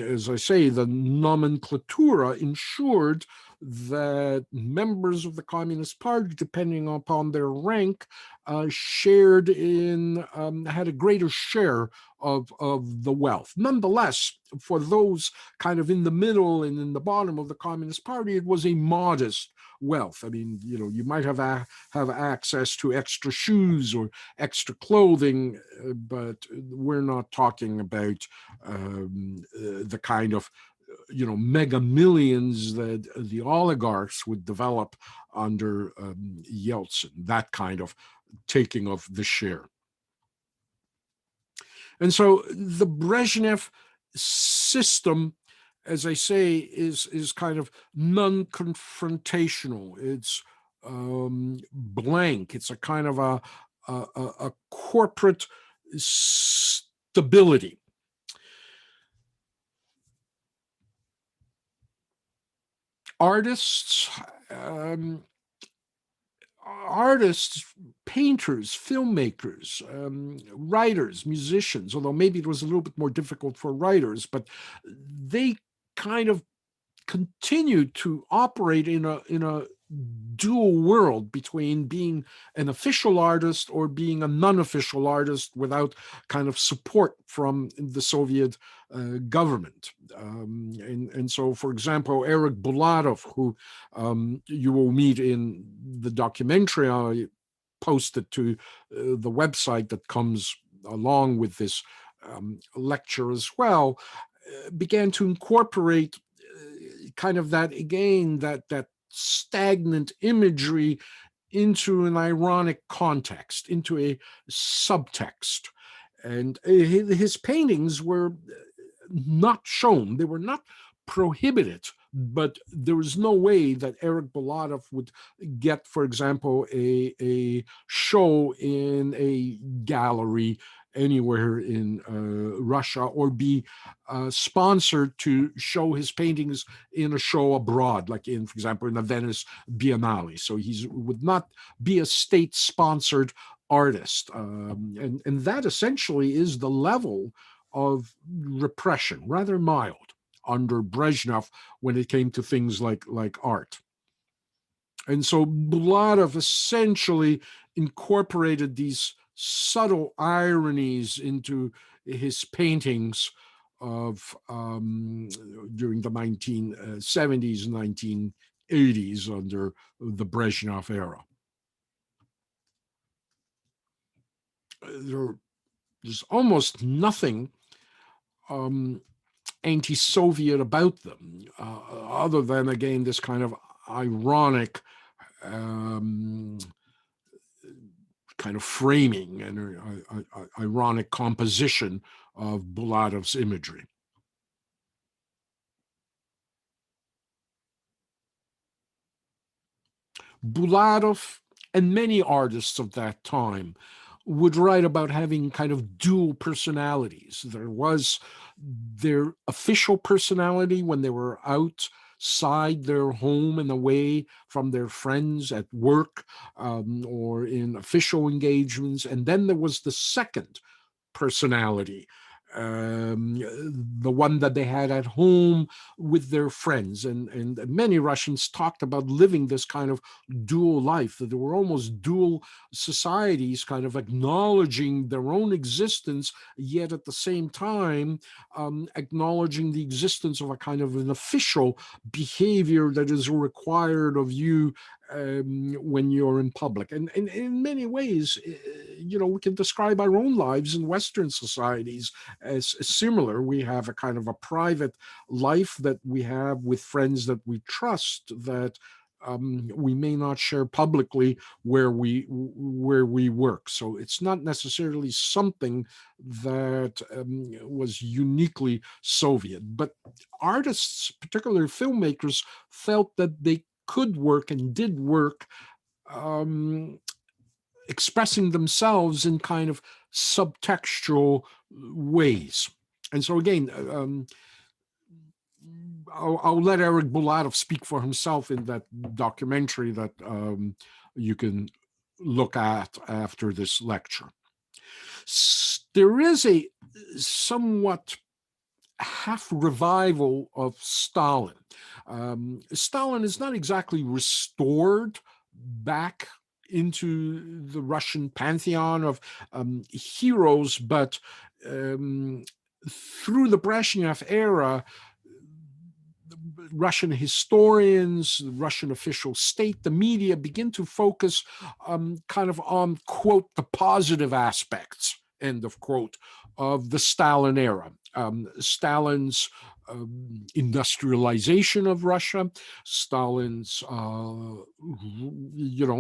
as I say, the nomenclatura ensured that members of the Communist Party, depending upon their rank, shared in, had a greater share of the wealth. Nonetheless, for those kind of in the middle and in the bottom of the Communist Party, it was a modest wealth. I mean, you might have access to extra shoes or extra clothing, but we're not talking about the kind of mega millions that the oligarchs would develop under Yeltsin, that kind of taking of the share. And so the Brezhnev system, as I say, is kind of non-confrontational. It's blank. It's a kind of a corporate stability. Artists, painters, filmmakers, writers, musicians, although maybe it was a little bit more difficult for writers, but they kind of continued to operate in a dual world between being an official artist or being a non-official artist without kind of support from the Soviet government. And so, for example, Eric Bulatov, who you will meet in the documentary I posted to the website that comes along with this lecture as well, began to incorporate kind of that, again, that stagnant imagery into an ironic context, into a subtext. And his paintings were not shown. They were not prohibited, but there was no way that Eric Bulatov would get, for example, a show in a gallery anywhere in Russia, or be sponsored to show his paintings in a show abroad, like in, for example, in the Venice Biennale. So he would not be a state-sponsored artist. And that essentially is the level of repression, rather mild, under Brezhnev when it came to things like art. And so Bulatov essentially incorporated these subtle ironies into his paintings of during the 1970s, 1980s under the Brezhnev era. There's almost nothing anti-Soviet about them, other than, again, this kind of ironic kind of framing and ironic composition of Bulatov's imagery. Bulatov and many artists of that time would write about having kind of dual personalities. There was their official personality when they were outside their home and away from their friends at work or in official engagements. And then there was the second personality, the one that they had at home with their friends. And many Russians talked about living this kind of dual life, that there were almost dual societies, kind of acknowledging their own existence, yet at the same time acknowledging the existence of a kind of an official behavior that is required of you when you're in public. And in many ways, we can describe our own lives in Western societies as similar. We have a kind of a private life that we have with friends that we trust, that we may not share publicly where we work. So it's not necessarily something that was uniquely Soviet. But artists, particularly filmmakers, felt that they could work and did work expressing themselves in kind of subtextual ways. And so again, I'll let Eric Bulatov speak for himself in that documentary that you can look at after this lecture. There is a somewhat half revival of Stalin. Stalin is not exactly restored back into the Russian pantheon of heroes, but through the Brezhnev era, Russian historians, the Russian official state, the media begin to focus kind of on, quote, the positive aspects, end of quote, of the Stalin era. Stalin's industrialization of Russia, Stalin's,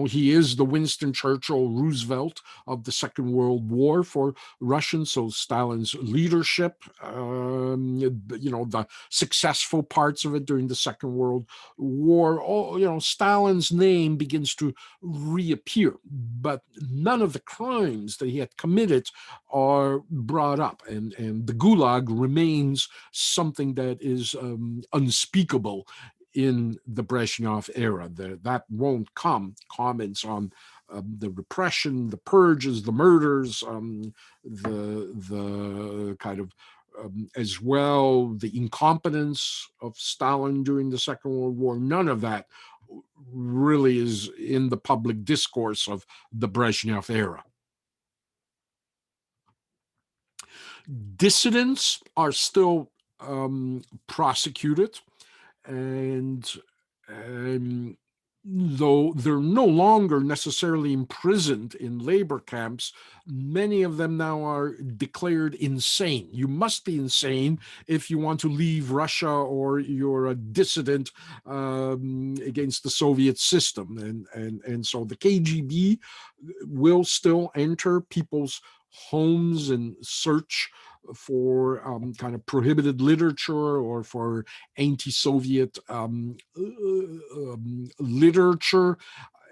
he is the Winston Churchill Roosevelt of the Second World War for Russians. So Stalin's leadership, the successful parts of it during the Second World War, Stalin's name begins to reappear, but none of the crimes that he had committed are brought up, and the Gulag remains something that is unspeakable in the Brezhnev era. That won't come. Comments on the repression, the purges, the murders, the kind of as well, the incompetence of Stalin during the Second World War, none of that really is in the public discourse of the Brezhnev era. Dissidents are still prosecuted, and though they're no longer necessarily imprisoned in labor camps, many of them now are declared insane. You must be insane if you want to leave Russia, or you're a dissident against the Soviet system. And so the KGB will still enter people's homes and search for kind of prohibited literature or for anti-Soviet literature.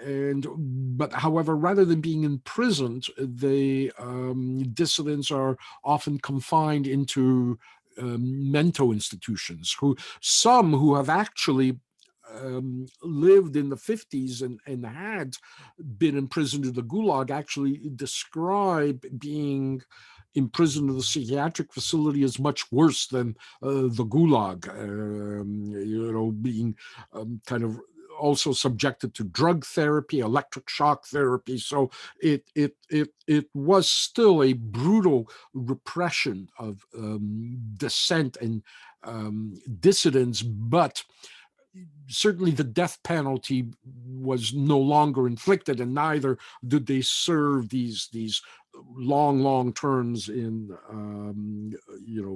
But however, rather than being imprisoned, the dissidents are often confined into mental institutions. Some who have actually lived in the 50s and had been imprisoned in the Gulag actually describe being imprisoned in the psychiatric facility as much worse than the Gulag, being kind of also subjected to drug therapy, electric shock therapy. So it was still a brutal repression of dissent and dissidents, but certainly the death penalty was no longer inflicted, and neither did they serve these long terms in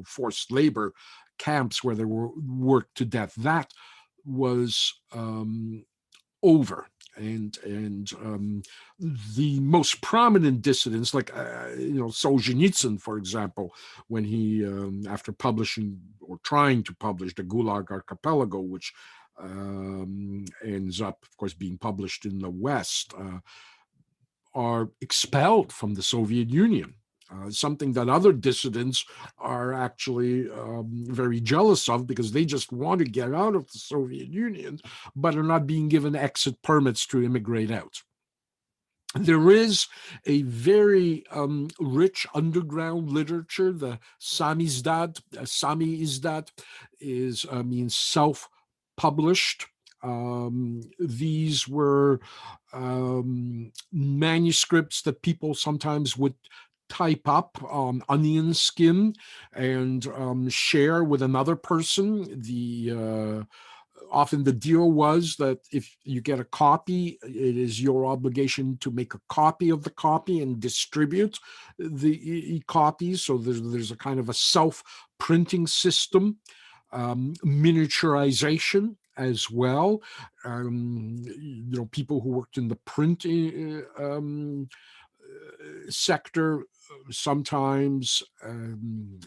forced labor camps where they were worked to death. That was over. And the most prominent dissidents, like Solzhenitsyn, for example, when he after publishing or trying to publish the Gulag Archipelago, which ends up, of course, being published in the West, are expelled from the Soviet Union. Something that other dissidents are actually very jealous of, because they just want to get out of the Soviet Union, but are not being given exit permits to immigrate out. There is a very rich underground literature. The Samizdat means self-published. These were manuscripts that people sometimes would type up on onion skin and share with another person. Often the deal was that if you get a copy, it is your obligation to make a copy of the copy and distribute the copies. So there's a kind of a self-printing system. Miniaturization as well. People who worked in the print sector sometimes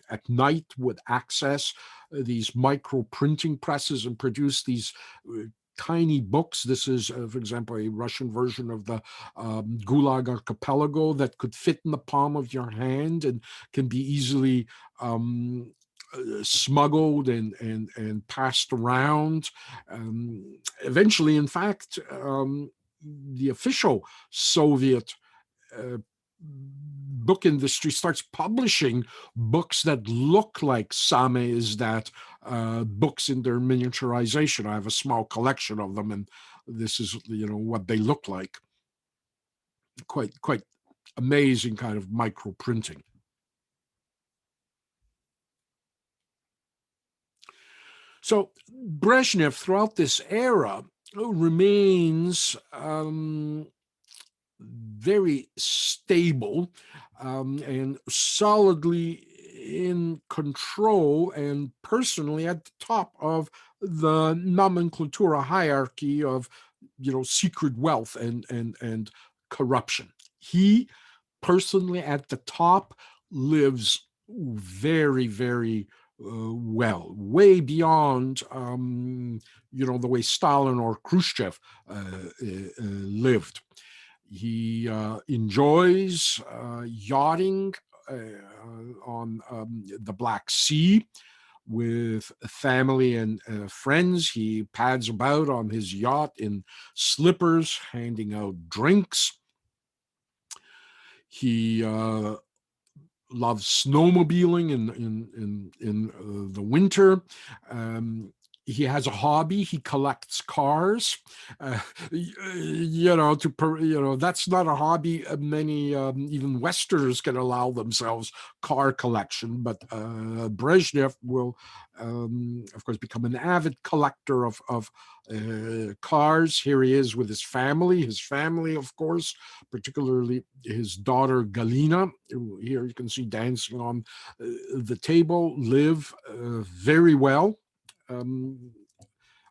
at night would access these micro printing presses and produce these tiny books. This is, for example, a Russian version of the Gulag Archipelago that could fit in the palm of your hand and can be easily smuggled and passed around. Eventually, in fact, the official Soviet book industry starts publishing books that look like samizdat books in their miniaturization. I have a small collection of them, and this is what they look like. Quite amazing kind of micro printing. So Brezhnev, throughout this era, remains very stable and solidly in control and personally at the top of the nomenclatura hierarchy of secret wealth and corruption. He personally at the top lives very, very well, way beyond the way Stalin or Khrushchev lived. He enjoys yachting on the Black Sea with family and friends. He pads about on his yacht in slippers, handing out drinks. He loves snowmobiling in the winter. He has a hobby. He collects cars. That's not a hobby many even Westerners can allow themselves, car collection. But Brezhnev will, of course, become an avid collector of cars. Here he is with his family. His family, of course, particularly his daughter Galina, who here you can see dancing on the table, live very well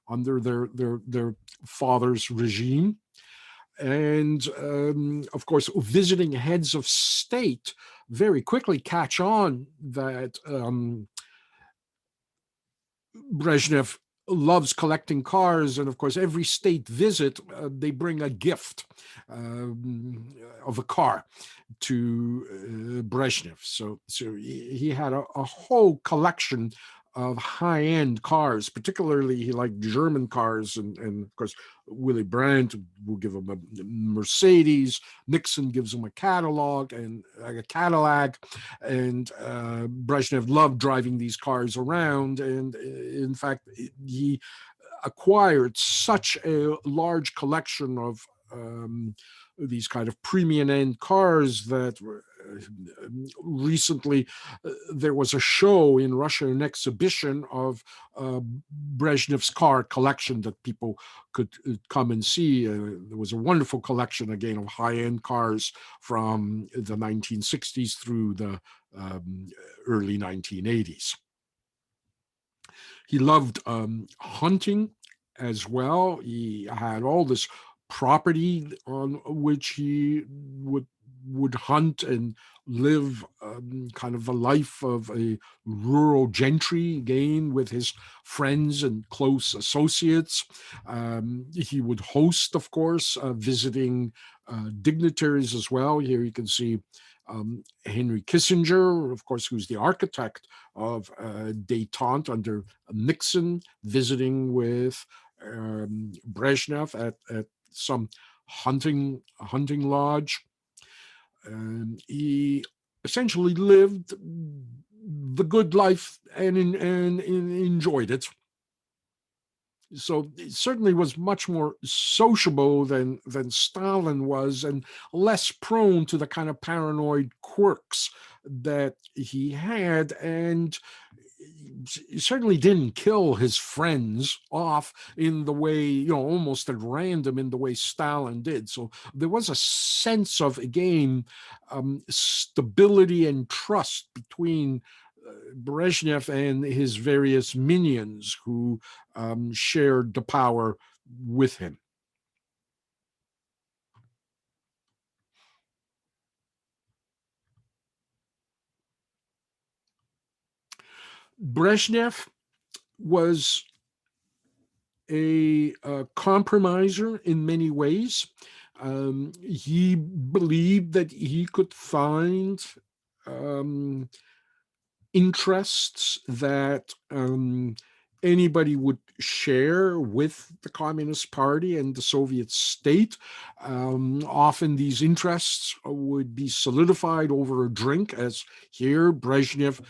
under their father's regime. And of course, visiting heads of state very quickly catch on that Brezhnev loves collecting cars, and of course, every state visit, they bring a gift of a car to Brezhnev. So he had a whole collection of high-end cars. Particularly, he liked German cars, and of course, Willy Brandt will give him a Mercedes. Nixon gives him a Cadillac, and Brezhnev loved driving these cars around. And in fact, he acquired such a large collection of these kind of premium end cars that recently there was a show in Russia, an exhibition of Brezhnev's car collection that people could come and see. There was a wonderful collection again of high-end cars from the 1960s through the early 1980s. He loved hunting as well. He had all this property on which he would hunt and live kind of a life of a rural gentry, again with his friends and close associates. He would host, of course, visiting dignitaries as well. Here you can see Henry Kissinger, of course, who's the architect of Détente under Nixon, visiting with Brezhnev at some hunting lodge. He essentially lived the good life and enjoyed it. So it certainly was much more sociable than Stalin was, and less prone to the kind of paranoid quirks that he had. And he certainly didn't kill his friends off in the way, almost at random in the way Stalin did. So there was a sense of, again, stability and trust between Brezhnev and his various minions who shared the power with him. Brezhnev was a compromiser in many ways. He believed that he could find interests that anybody would share with the Communist Party and the Soviet state. Often these interests would be solidified over a drink, as here Brezhnev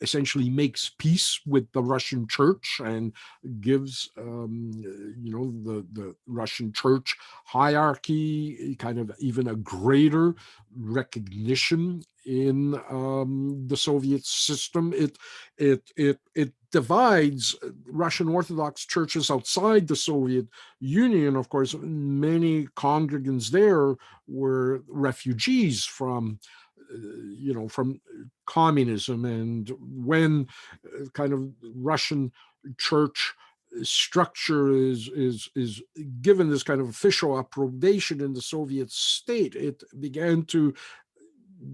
essentially makes peace with the Russian church and gives, the Russian church hierarchy kind of even a greater recognition in the Soviet system. It divides Russian Orthodox churches outside the Soviet Union. Of course, many congregants there were refugees from from communism, and when kind of Russian church structure is given this kind of official approbation in the Soviet state, it began to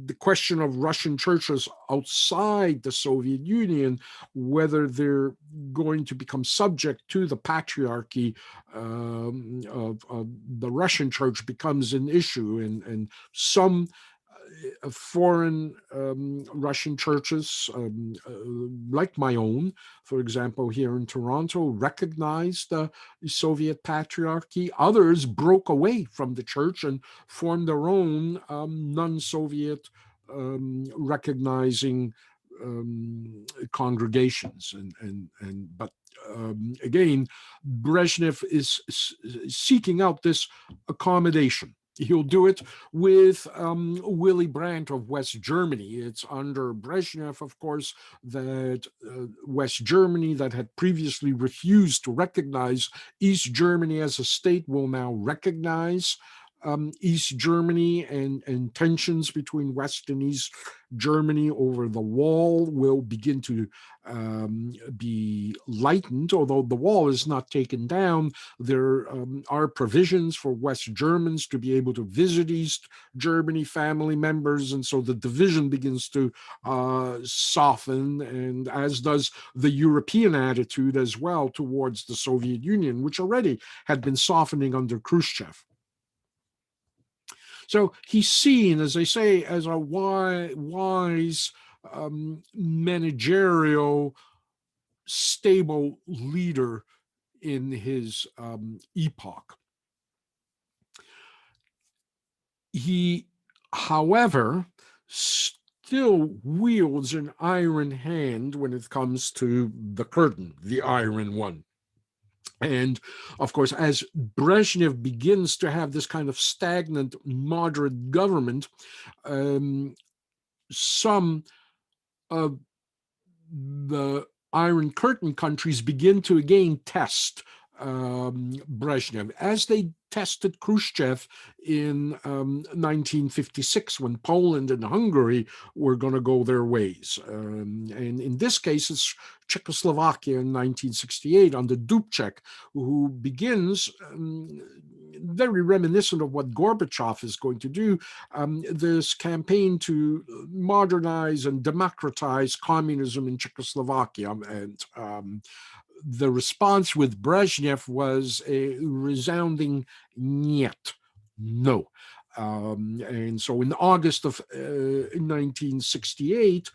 the question of Russian churches outside the Soviet Union, whether they're going to become subject to the patriarchy of the Russian church, becomes an issue. And some foreign Russian churches, like my own, for example, here in Toronto, recognized the Soviet patriarchy. Others broke away from the church and formed their own non-Soviet recognizing congregations. But again, Brezhnev is seeking out this accommodation. He'll do it with Willy Brandt of West Germany. It's under Brezhnev, of course, that West Germany, that had previously refused to recognize East Germany as a state, will now recognize East Germany, and tensions between West and East Germany over the wall will begin to be lightened. Although the wall is not taken down, there are provisions for West Germans to be able to visit East Germany family members, and so the division begins to soften, and as does the European attitude as well towards the Soviet Union, which already had been softening under Khrushchev. So he's seen, as I say, as a wise, managerial, stable leader in his epoch. He, however, still wields an iron hand when it comes to the curtain, the iron one. And of course, as Brezhnev begins to have this kind of stagnant, moderate government, some of the Iron Curtain countries begin to again test Brezhnev, as they tested Khrushchev in 1956, when Poland and Hungary were going to go their ways. And in this case, it's Czechoslovakia in 1968 under Dubček, who begins, very reminiscent of what Gorbachev is going to do, this campaign to modernize and democratize communism in Czechoslovakia. And the response with Brezhnev was a resounding "niet," no. And so in August of 1968,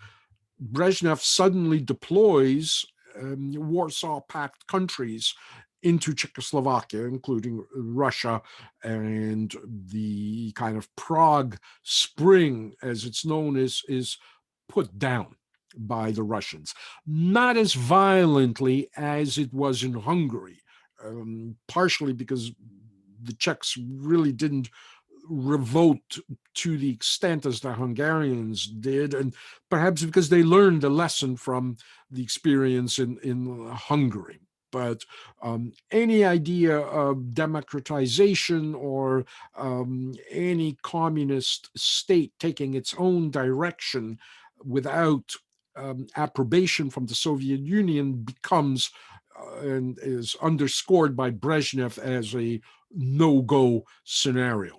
Brezhnev suddenly deploys Warsaw Pact countries into Czechoslovakia, including Russia, and the kind of Prague Spring, as it's known, is put down by the Russians. Not as violently as it was in Hungary, partially because the Czechs really didn't revolt to the extent as the Hungarians did, and perhaps because they learned a lesson from the experience in Hungary. But any idea of democratization or any communist state taking its own direction without approbation from the Soviet Union becomes and is underscored by Brezhnev as a no-go scenario.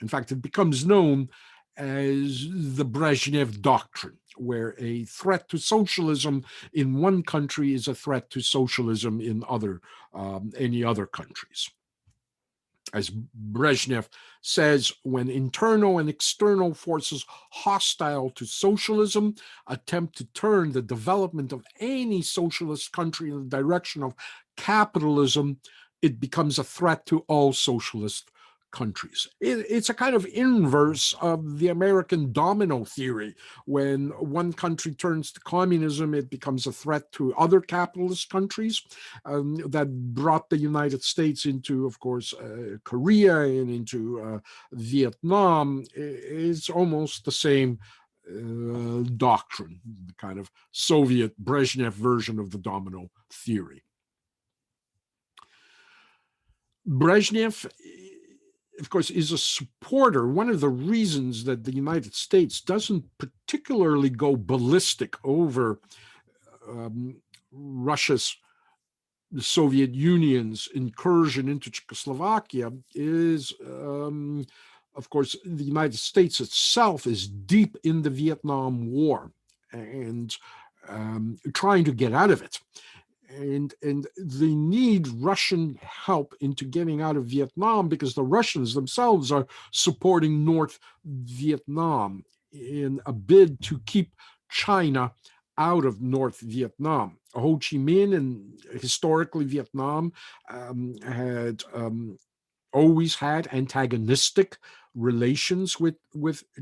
In fact, it becomes known as the Brezhnev Doctrine, where a threat to socialism in one country is a threat to socialism in any other countries. As Brezhnev says, when internal and external forces hostile to socialism attempt to turn the development of any socialist country in the direction of capitalism, it becomes a threat to all socialist countries. It's a kind of inverse of the American domino theory. When one country turns to communism, it becomes a threat to other capitalist countries. That brought the United States into, of course, Korea and into Vietnam. It's almost the same doctrine, the kind of Soviet Brezhnev version of the domino theory. Brezhnev, of course, is a supporter. One of the reasons that the United States doesn't particularly go ballistic over Russia's, the Soviet Union's incursion into Czechoslovakia is, of course, the United States itself is deep in the Vietnam War and trying to get out of it. And they need Russian help into getting out of Vietnam because the Russians themselves are supporting North Vietnam in a bid to keep China out of North Vietnam. Ho Chi Minh and historically Vietnam had always had antagonistic relations with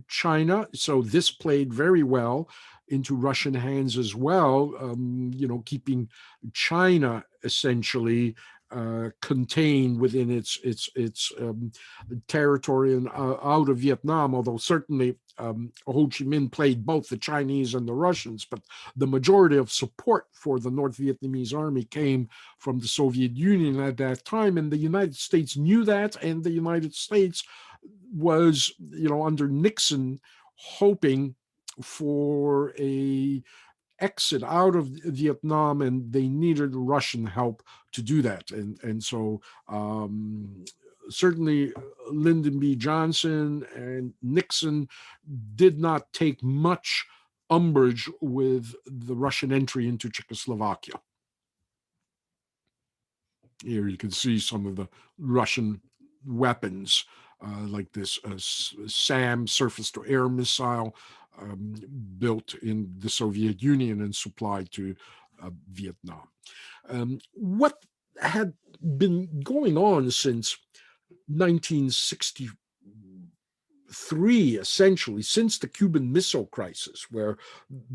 China, so this played very well into Russian hands as well, keeping China essentially contained within its territory and out of Vietnam, although certainly Ho Chi Minh played both the Chinese and the Russians, but the majority of support for the North Vietnamese army came from the Soviet Union at that time, and the United States knew that, and the United States was, under Nixon, hoping for a exit out of Vietnam, and they needed Russian help to do that. And so certainly Lyndon B. Johnson and Nixon did not take much umbrage with the Russian entry into Czechoslovakia. Here you can see some of the Russian weapons, like this SAM, surface-to-air missile, built in the Soviet Union and supplied to Vietnam. What had been going on since 1963, essentially, since the Cuban Missile Crisis, where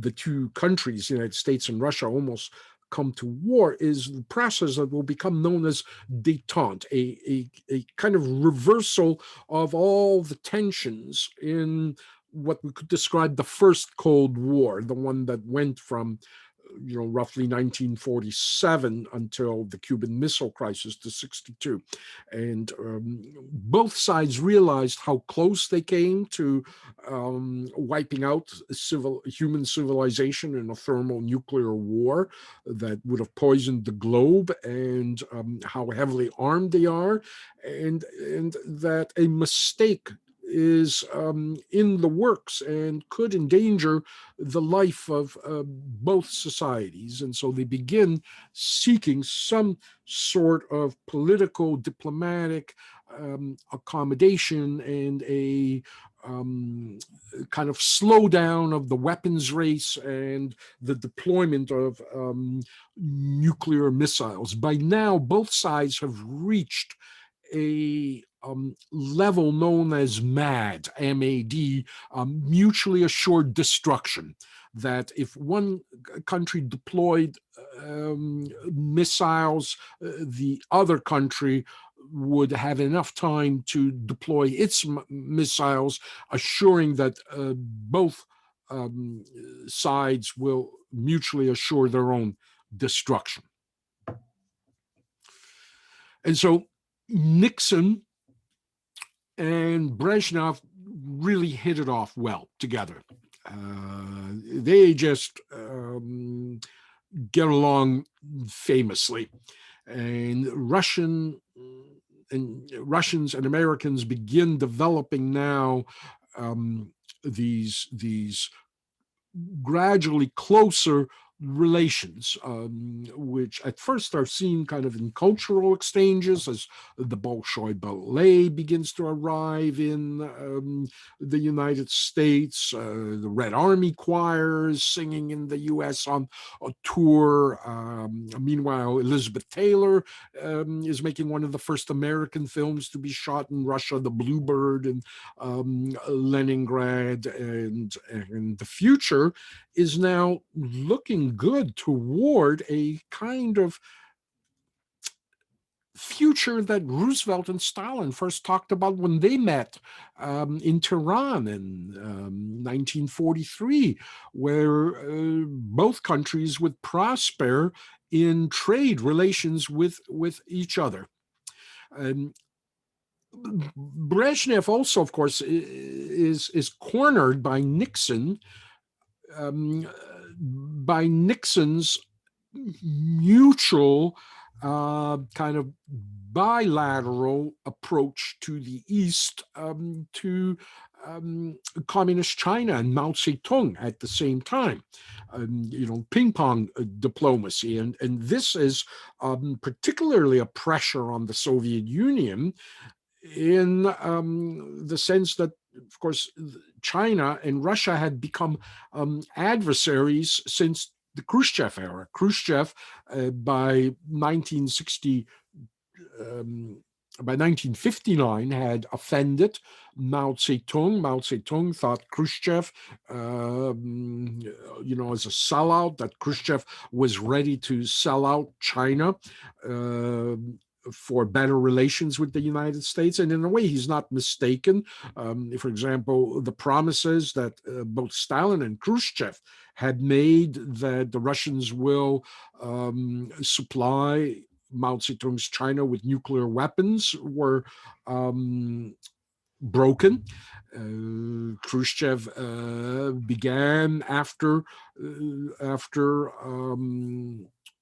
the two countries, the United States and Russia, almost come to war, is the process that will become known as Détente, a kind of reversal of all the tensions in what we could describe the first Cold War, the one that went from roughly 1947 until the Cuban Missile Crisis to 62. And both sides realized how close they came to wiping out human civilization in a thermonuclear war that would have poisoned the globe, and how heavily armed they are, and that a mistake is in the works and could endanger the life of both societies. And so they begin seeking some sort of political, diplomatic accommodation and a kind of slowdown of the weapons race and the deployment of nuclear missiles. By now, both sides have reached a level known as MAD, M-A-D, mutually assured destruction, that if one country deployed missiles, the other country would have enough time to deploy its missiles, assuring that both sides will mutually assure their own destruction. And so Nixon and Brezhnev really hit it off well together. They just get along famously. And Russians and Americans begin developing now these gradually closer relations, which at first are seen kind of in cultural exchanges as the Bolshoi Ballet begins to arrive in the United States. The Red Army choir is singing in the U.S. on a tour. Meanwhile, Elizabeth Taylor is making one of the first American films to be shot in Russia, The Bluebird in Leningrad, and the future is now looking good toward a kind of future that Roosevelt and Stalin first talked about when they met in Tehran in 1943, where both countries would prosper in trade relations with each other. Brezhnev also, of course, is cornered by Nixon, by Nixon's mutual kind of bilateral approach to the East, to communist China and Mao Zedong at the same time. Ping pong diplomacy. And this is particularly a pressure on the Soviet Union in the sense that, of course, China and Russia had become adversaries since the Khrushchev era. Khrushchev, by 1959, had offended Mao Zedong. Mao Zedong thought Khrushchev, as a sellout, that Khrushchev was ready to sell out China for better relations with the United States. And in a way, he's not mistaken. For example, the promises that both Stalin and Khrushchev had made that the Russians will supply Mao Zedong's China with nuclear weapons were broken. Khrushchev began after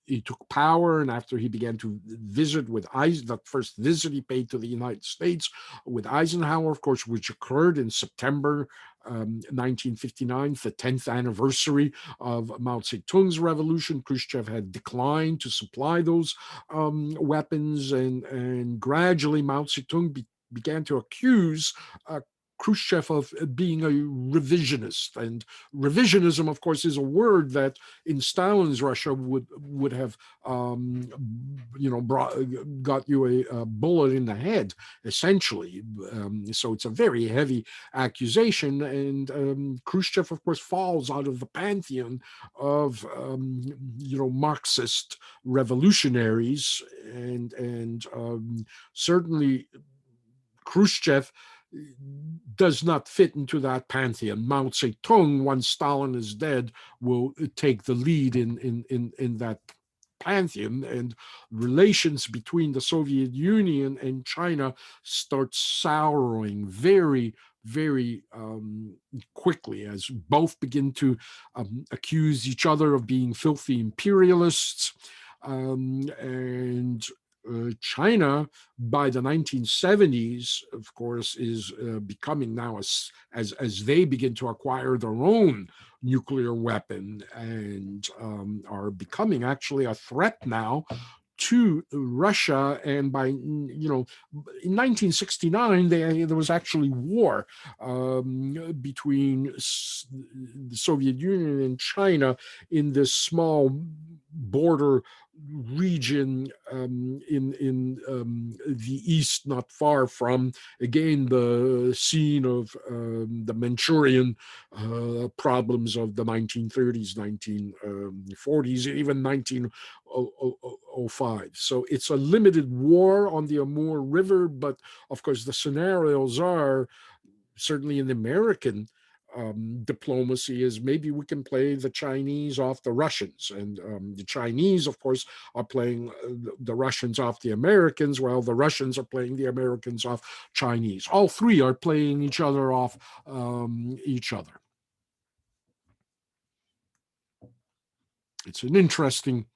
he took power, and after he began to visit with that first visit he paid to the United States with Eisenhower, of course, which occurred in September 1959, the 10th anniversary of Mao Zedong's revolution. Khrushchev had declined to supply those weapons, and gradually Mao Zedong began to accuse Khrushchev of being a revisionist. And revisionism, of course, is a word that in Stalin's Russia would have got you a bullet in the head, essentially. So it's a very heavy accusation. And Khrushchev, of course, falls out of the pantheon of Marxist revolutionaries, and certainly Khrushchev does not fit into that pantheon. Mao Zedong, once Stalin is dead, will take the lead in that pantheon, and relations between the Soviet Union and China start souring very, very quickly, as both begin to accuse each other of being filthy imperialists. And China, by the 1970s, of course, is becoming now, as they begin to acquire their own nuclear weapon, and are becoming actually a threat now to Russia. And by in 1969, there was actually war between the Soviet Union and China in this small border region in the east, not far from, again, the scene of the Manchurian problems of the 1930s, 1940s, even 1905. So it's a limited war on the Amur River, but of course the scenarios are, certainly in the American diplomacy, is maybe we can play the Chinese off the Russians, and the Chinese, of course, are playing the Russians off the Americans, while the Russians are playing the Americans off Chinese. All three are playing each other off each other. It's an interesting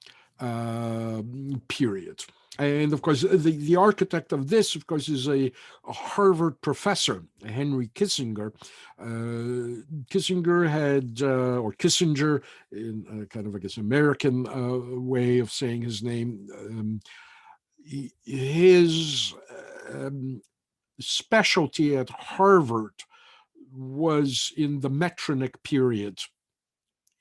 period. And of course, the architect of this, of course, is a Harvard professor, Henry Kissinger. Kissinger had, or Kissinger, in kind of, I guess, American way of saying his name, his specialty at Harvard was in the Metternich period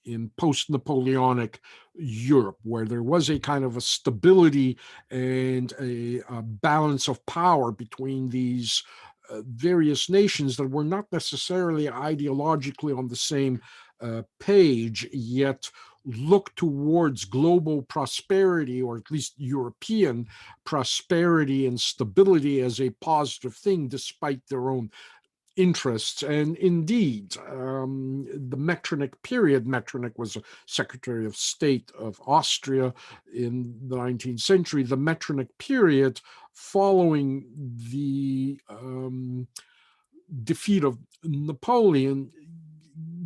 in post-Napoleonic Europe, where there was a kind of a stability and a balance of power between these various nations that were not necessarily ideologically on the same page, yet look towards global prosperity, or at least European prosperity and stability, as a positive thing, despite their own interests. And indeed, the Metternich period, Metternich was a Secretary of State of Austria in the 19th century, the Metternich period following the defeat of Napoleon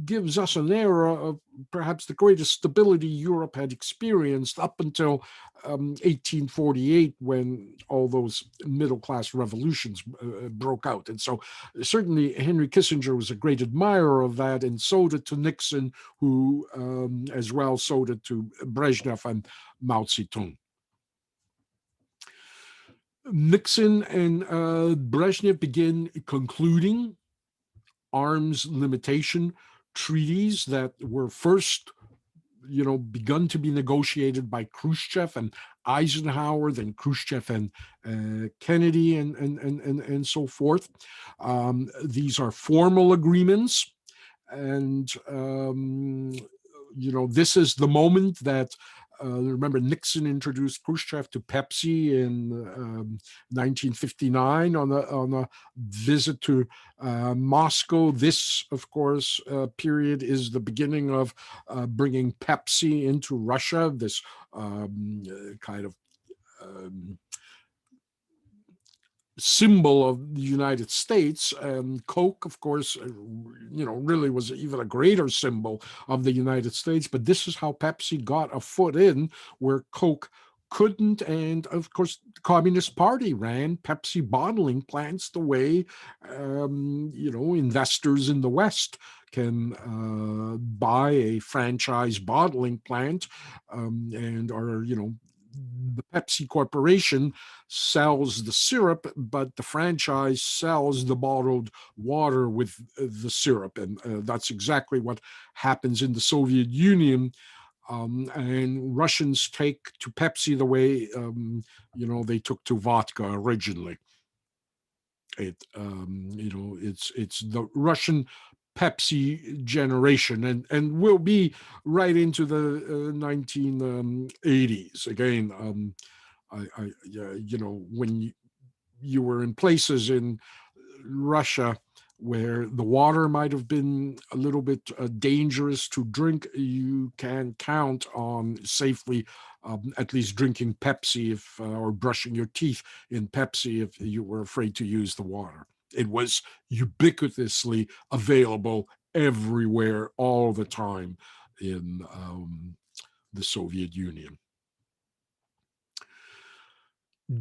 gives us an era of perhaps the greatest stability Europe had experienced up until 1848, when all those middle-class revolutions broke out. And so certainly Henry Kissinger was a great admirer of that, and so did to Nixon, who as well so did to Brezhnev and Mao Zedong. Nixon and Brezhnev begin concluding arms limitation treaties that were first, begun to be negotiated by Khrushchev and Eisenhower, then Khrushchev and Kennedy, and so forth. These are formal agreements, and this is the moment that. Remember, Nixon introduced Khrushchev to Pepsi in 1959 on a visit to Moscow. This, of course, period is the beginning of bringing Pepsi into Russia, this kind of symbol of the United States. Coke, of course, really was even a greater symbol of the United States. But this is how Pepsi got a foot in where Coke couldn't. And of course, the Communist Party ran Pepsi bottling plants the way, investors in the West can buy a franchise bottling plant and are, the Pepsi Corporation sells the syrup, but the franchise sells the bottled water with the syrup. And that's exactly what happens in the Soviet Union. And Russians take to Pepsi the way, they took to vodka originally. It's the Russian Pepsi generation, and will be right into the 1980s. Again, when you were in places in Russia where the water might have been a little bit dangerous to drink, you can count on safely at least drinking Pepsi or brushing your teeth in Pepsi if you were afraid to use the water. It was ubiquitously available everywhere all the time in the Soviet Union.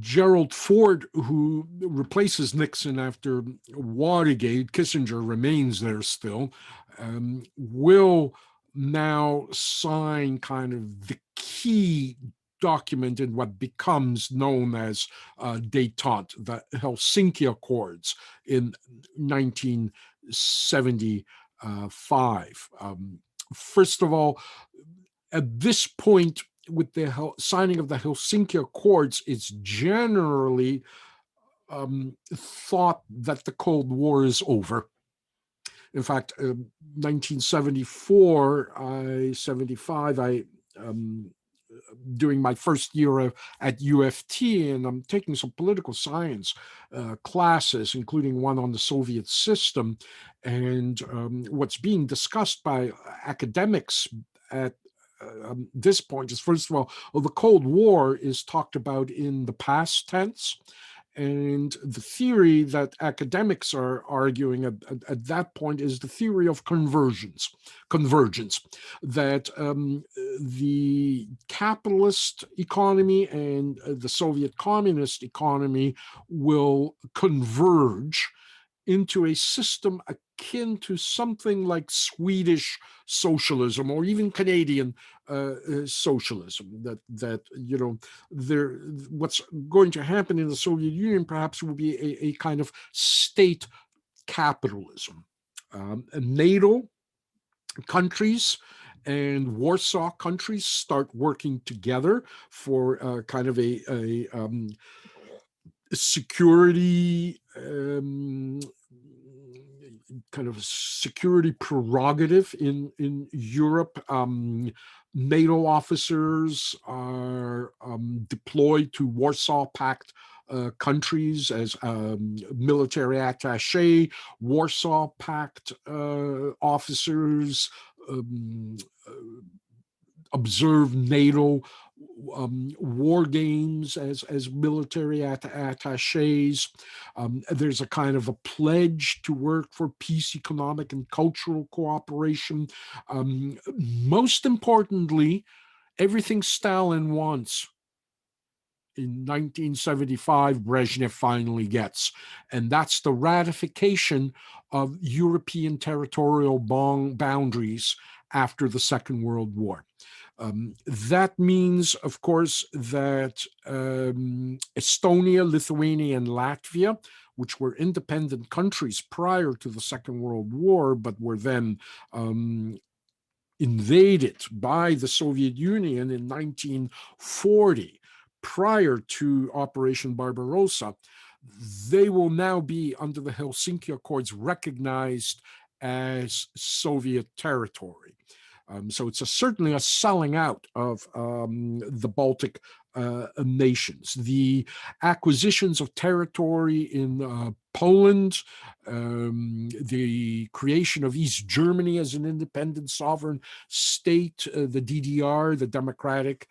Gerald Ford, who replaces Nixon after Watergate, Kissinger remains there still, will now sign kind of the key document in what becomes known as Détente, the Helsinki Accords in 1975. First of all, at this point, with the signing of the Helsinki Accords, it's generally thought that the Cold War is over. In fact, 1974, 75, doing my first year at UFT, and I'm taking some political science classes, including one on the Soviet system. And what's being discussed by academics at this point is, first of all, the Cold War is talked about in the past tense, And the theory that academics are arguing at that point is the theory of convergence, that the capitalist economy and the Soviet communist economy will converge into a system akin to something like Swedish socialism or even Canadian socialism. That there, what's going to happen in the Soviet Union perhaps will be a kind of state capitalism. NATO countries and Warsaw countries start working together for kind of a security kind of security prerogative in Europe. NATO officers are deployed to Warsaw Pact countries as military attaché. Warsaw Pact officers observe NATO war games as military attaches. There's a kind of a pledge to work for peace, economic, and cultural cooperation. Most importantly, everything Stalin wants in 1975, Brezhnev finally gets, and that's the ratification of European territorial boundaries after the Second World War. That means, of course, that Estonia, Lithuania, and Latvia, which were independent countries prior to the Second World War, but were then invaded by the Soviet Union in 1940, prior to Operation Barbarossa, they will now be, under the Helsinki Accords, recognized as Soviet territory. So it's certainly a selling out of the Baltic nations. The acquisitions of territory in Poland, the creation of East Germany as an independent sovereign state, the DDR, the Democratic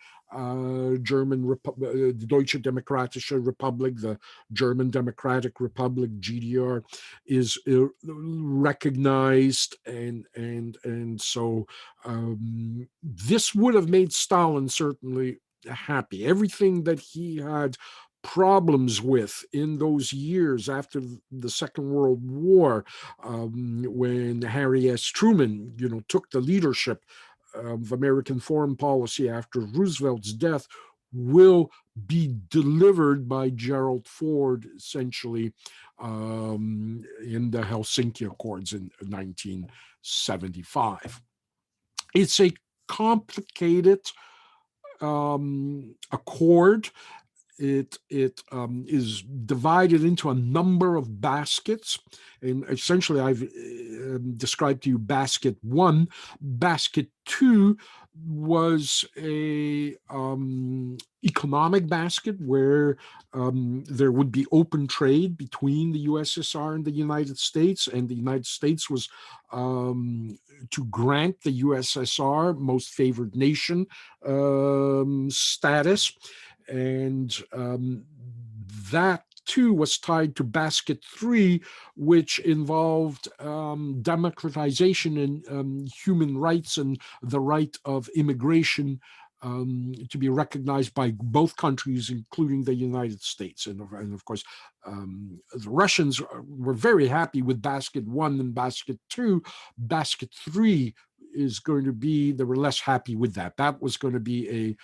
German the Deutsche Demokratische Republic, the German Democratic Republic, GDR, is recognized, and so this would have made Stalin certainly happy. Everything that he had problems with in those years after the Second World War, when Harry S. Truman, took the leadership of American foreign policy after Roosevelt's death, will be delivered by Gerald Ford, essentially, in the Helsinki Accords in 1975. It's a complicated accord. It is divided into a number of baskets, and essentially I've described to you basket one. Basket two was a economic basket where there would be open trade between the USSR and the United States, and the United States was to grant the USSR most favored nation status. And that too was tied to basket three, which involved democratization and human rights and the right of immigration to be recognized by both countries, including the United States. And of course, the Russians were very happy with basket one and basket two. Basket three is going to be, they were less happy with that. That was going to be a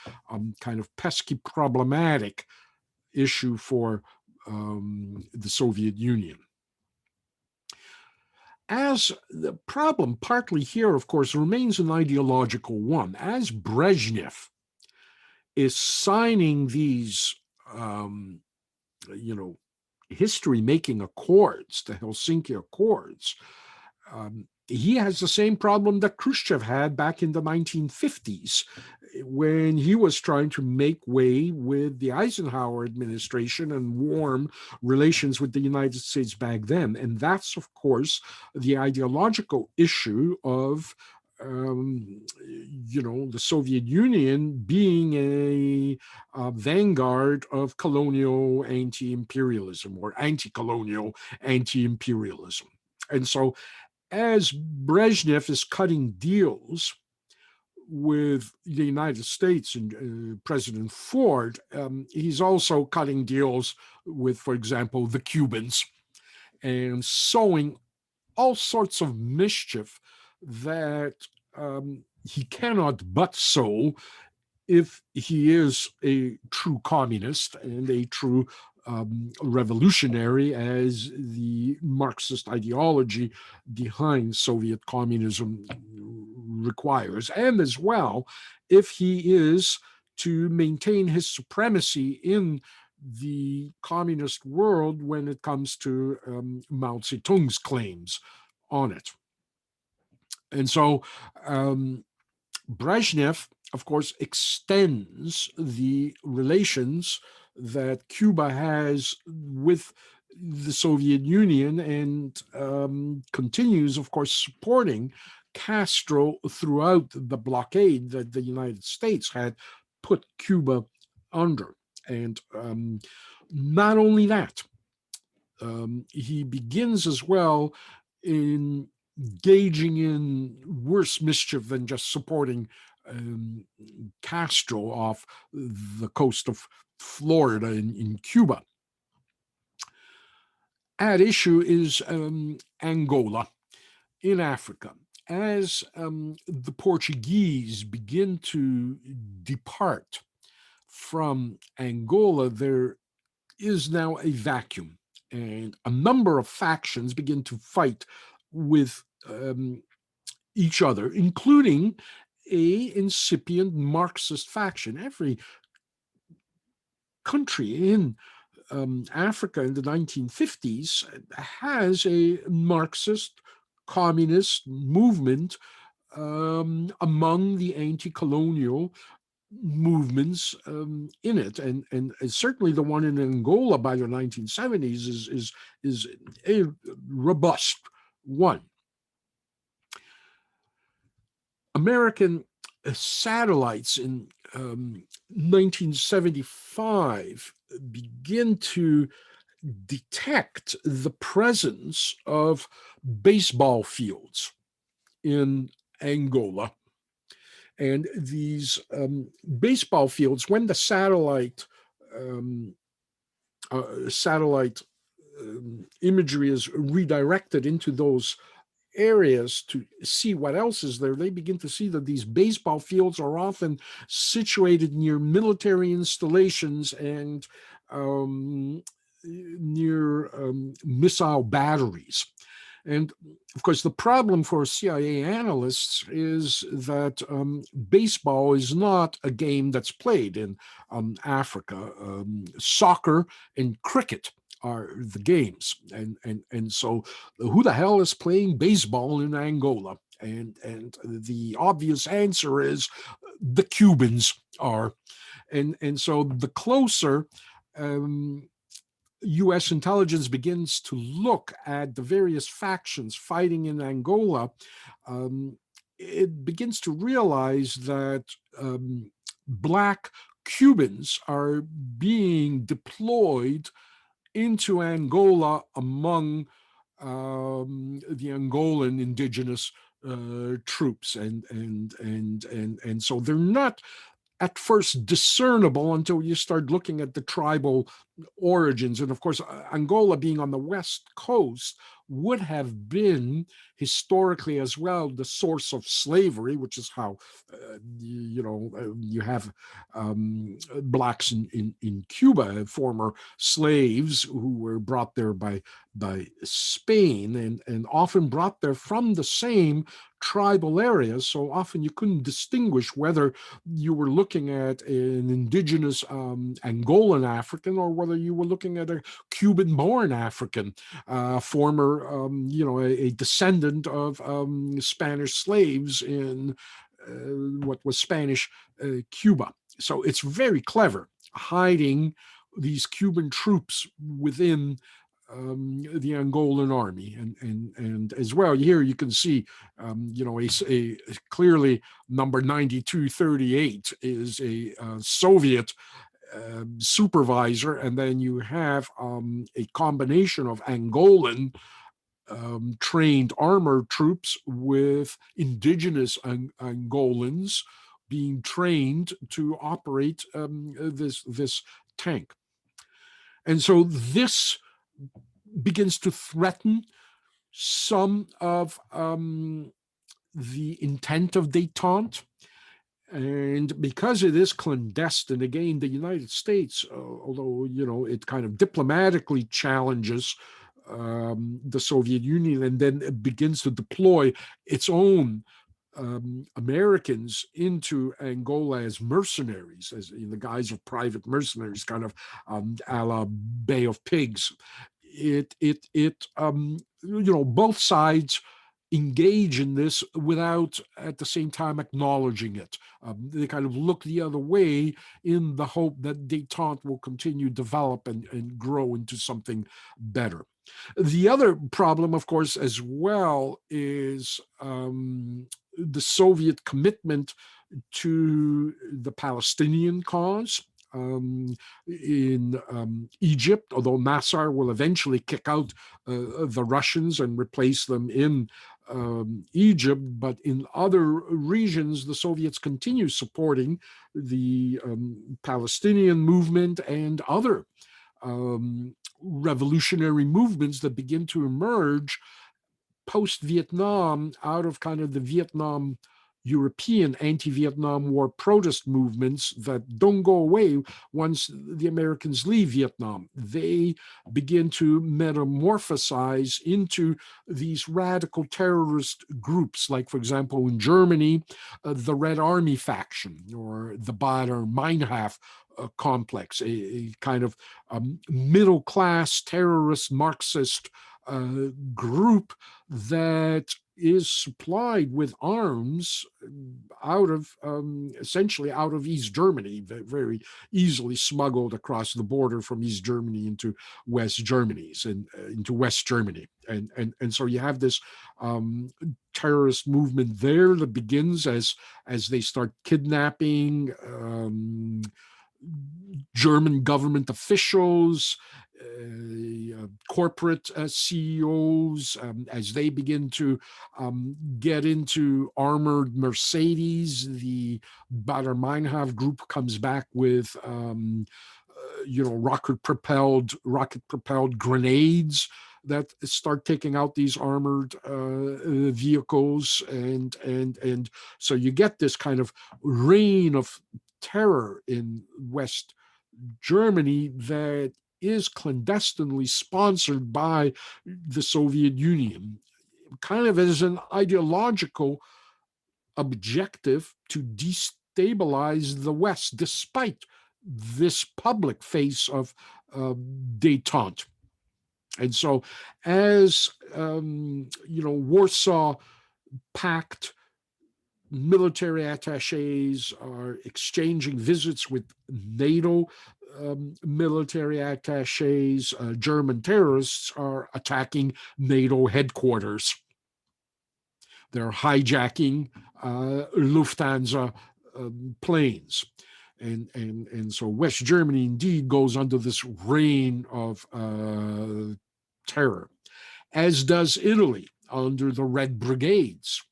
kind of pesky, problematic issue for the Soviet Union. As the problem partly here, of course, remains an ideological one. As Brezhnev is signing these, history-making accords, the Helsinki Accords, he has the same problem that Khrushchev had back in the 1950s when he was trying to make way with the Eisenhower administration and warm relations with the United States back then. And that's, of course, the ideological issue of the Soviet Union being a vanguard of colonial anti-imperialism or anti-colonial anti-imperialism. And so as Brezhnev is cutting deals with the United States and President Ford, he's also cutting deals with, for example, the Cubans, and sowing all sorts of mischief that he cannot but sow if he is a true communist and a true revolutionary, as the Marxist ideology behind Soviet communism requires, and as well if he is to maintain his supremacy in the communist world when it comes to Mao Zedong's claims on it. And so Brezhnev, of course, extends the relations that Cuba has with the Soviet Union and continues, of course, supporting Castro throughout the blockade that the United States had put Cuba under. And not only that, he begins as well in engaging in worse mischief than just supporting Castro off the coast of Florida in Cuba. At issue is Angola in Africa. As the Portuguese begin to depart from Angola, there is now a vacuum, and a number of factions begin to fight with each other, including a incipient Marxist faction. Every country in Africa in the 1950s has a Marxist communist movement among the anti-colonial movements in it, and certainly the one in Angola by the 1970s is a robust one. American satellites in 1975 begin to detect the presence of baseball fields in Angola. And these baseball fields, when the satellite imagery is redirected into those areas to see what else is there, they begin to see that these baseball fields are often situated near military installations and near missile batteries. And of course, the problem for CIA analysts is that baseball is not a game that's played in Africa. Soccer and cricket are the games. And so who the hell is playing baseball in Angola? And the obvious answer is the Cubans are. And so the closer U.S. intelligence begins to look at the various factions fighting in Angola, it begins to realize that Black Cubans are being deployed into Angola among the Angolan indigenous troops, and so they're not at first discernible until you start looking at the tribal origins. And of course, Angola being on the west coast would have been historically as well the source of slavery, which is how you have blacks in Cuba, former slaves who were brought there by Spain, and often brought there from the same tribal areas. So often you couldn't distinguish whether you were looking at an indigenous Angolan African or whether you were looking at a Cuban-born African, former, a descendant of Spanish slaves in what was Spanish Cuba. So it's very clever hiding these Cuban troops within the Angolan army, and as well here you can see, a clearly number 9238 is a Soviet supervisor, and then you have a combination of Angolan trained armored troops with indigenous Angolans being trained to operate this tank. And so this begins to threaten some of the intent of Détente. And because it is clandestine, again, the United States, although, it kind of diplomatically challenges the Soviet Union, and then it begins to deploy its own Americans into Angola as mercenaries, as in the guise of private mercenaries, kind of a la Bay of Pigs. Both sides engage in this without at the same time acknowledging it. They kind of look the other way in the hope that détente will continue to develop and grow into something better. The other problem, of course, as well, is the Soviet commitment to the Palestinian cause. In Egypt, although Nasser will eventually kick out the Russians and replace them in Egypt, but in other regions, the Soviets continue supporting the Palestinian movement and other revolutionary movements that begin to emerge post-Vietnam out of kind of the Vietnam European anti-Vietnam War protest movements that don't go away once the Americans leave Vietnam. They begin to metamorphosize into these radical terrorist groups, like, for example, in Germany, the Red Army faction, or the Baader Meinhof complex, a kind of middle-class terrorist Marxist group that is supplied with arms out of essentially out of East Germany, very easily smuggled across the border from East Germany into West Germany, and so you have this terrorist movement there that begins as they start kidnapping German government officials, corporate CEOs, as they begin to get into armored Mercedes. The Baader Meinhof group comes back with rocket-propelled grenades that start taking out these armored vehicles, and so you get this kind of reign of terror in West Germany that is clandestinely sponsored by the Soviet Union, kind of as an ideological objective to destabilize the West, despite this public face of détente. And so as Warsaw Pact military attaches are exchanging visits with NATO military attaches, German terrorists are attacking NATO headquarters. They're hijacking Lufthansa planes. And so West Germany indeed goes under this reign of terror, as does Italy under the Red Brigades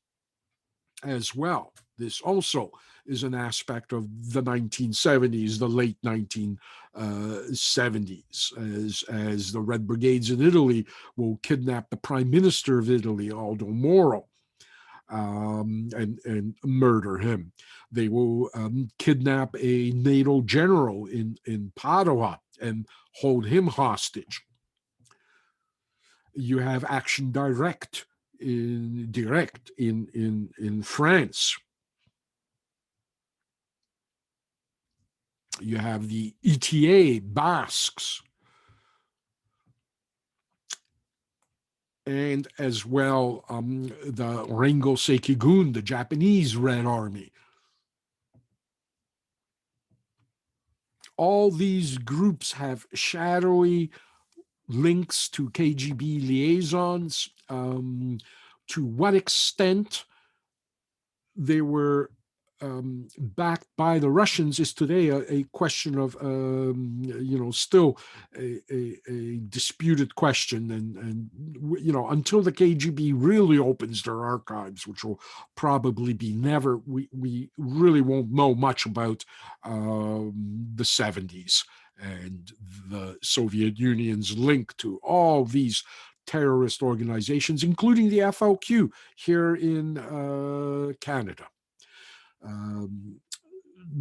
as well. This also is an aspect of the 1970s, the late 1970s, as the Red Brigades in Italy will kidnap the Prime Minister of Italy, Aldo Moro, and murder him. They will kidnap a NATO general in Padua and hold him hostage. You have Action Direct in France. You have the ETA Basques, and as well the Rengo Sekigun, the Japanese Red Army. All these groups have shadowy links to KGB liaisons, to what extent they were backed by the Russians is today a question of, still a disputed question. And, until the KGB really opens their archives, which will probably be never, we really won't know much about the 70s and the Soviet Union's link to all these terrorist organizations, including the FLQ here in Canada.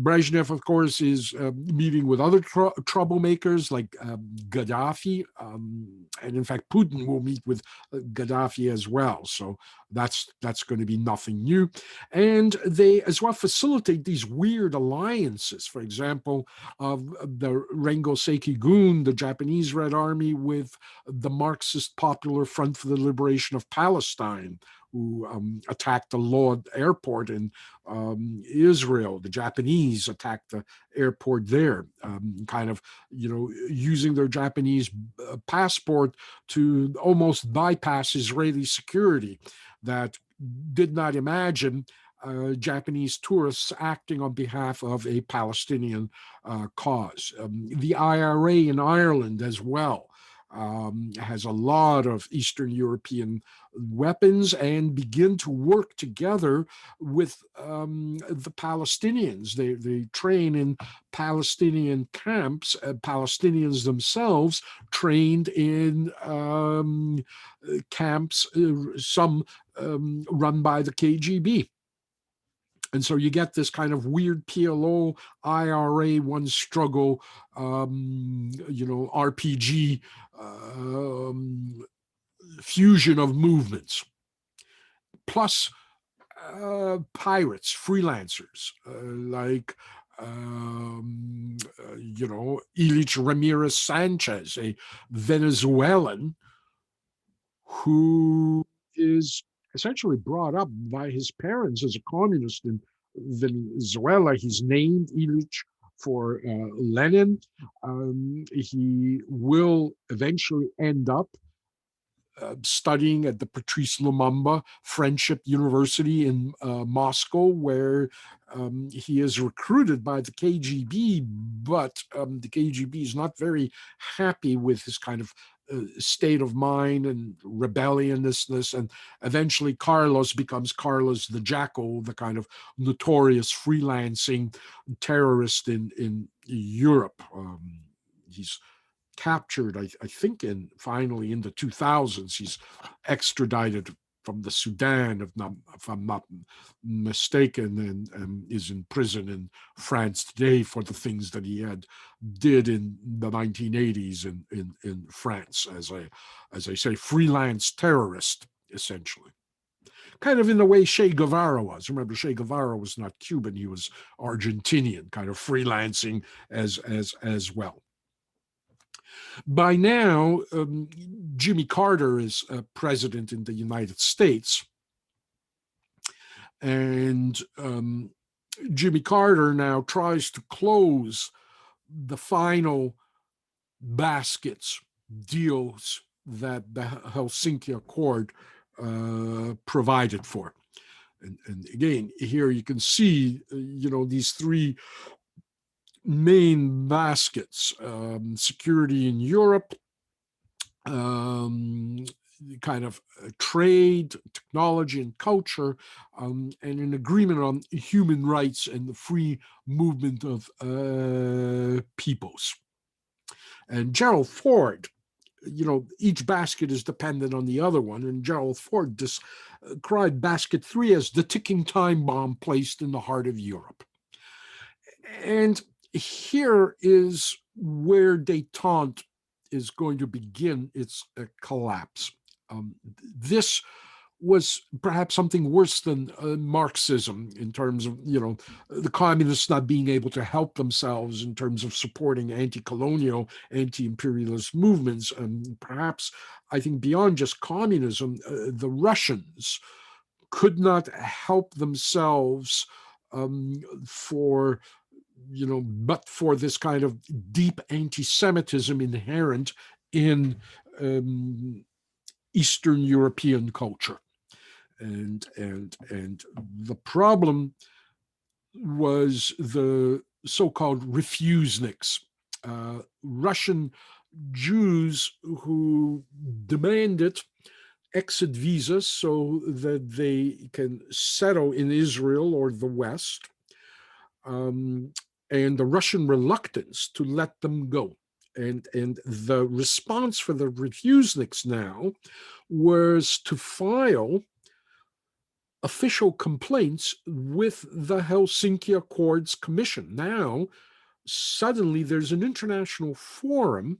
Brezhnev, of course, is meeting with other troublemakers like Gaddafi, and in fact, Putin will meet with Gaddafi as well. So that's going to be nothing new. And they as well facilitate these weird alliances. For example, of the Rengo Seiki-gun, the Japanese Red Army, with the Marxist Popular Front for the Liberation of Palestine, who attacked the Lod airport in Israel. The Japanese attacked the airport there, kind of, using their Japanese passport to almost bypass Israeli security that did not imagine Japanese tourists acting on behalf of a Palestinian cause. The IRA in Ireland as well has a lot of Eastern European weapons and begin to work together with the Palestinians. They train in Palestinian camps. Palestinians themselves trained in camps, some run by the KGB. And so you get this kind of weird PLO, IRA, one struggle, RPG fusion of movements. Plus pirates, freelancers, like Ilich Ramirez Sanchez, a Venezuelan who is essentially brought up by his parents as a communist in Venezuela. He's named Ilich for Lenin. He will eventually end up studying at the Patrice Lumumba Friendship University in Moscow, where he is recruited by the KGB, but the KGB is not very happy with his kind of state of mind and rebelliousness, and eventually Carlos becomes Carlos the Jackal, the kind of notorious freelancing terrorist in Europe. He's captured, I think, finally in the 2000s. He's extradited from the Sudan, if I'm not mistaken, and is in prison in France today for the things that he did in the 1980s in France as I say, freelance terrorist, essentially. Kind of in the way Che Guevara was. Remember, Che Guevara was not Cuban; he was Argentinian, kind of freelancing as well. By now, Jimmy Carter is president in the United States, and Jimmy Carter now tries to close the final baskets, deals that the Helsinki Accord provided for. And again, here you can see, these three main baskets: security in Europe, kind of trade, technology, and culture, and an agreement on human rights and the free movement of peoples. And Gerald Ford, each basket is dependent on the other one, and Gerald Ford described basket 3 as the ticking time bomb placed in the heart of Europe. And here is where Détente is going to begin its collapse. This was perhaps something worse than Marxism in terms of, the communists not being able to help themselves in terms of supporting anti-colonial, anti-imperialist movements. And perhaps, I think, beyond just communism, the Russians could not help themselves but for this kind of deep anti-Semitism inherent in Eastern European culture. And the problem was the so-called refuseniks, Russian Jews who demanded exit visas so that they can settle in Israel or the West, and the Russian reluctance to let them go. And the response for the refuseniks now was to file official complaints with the Helsinki Accords Commission. Now, suddenly there's an international forum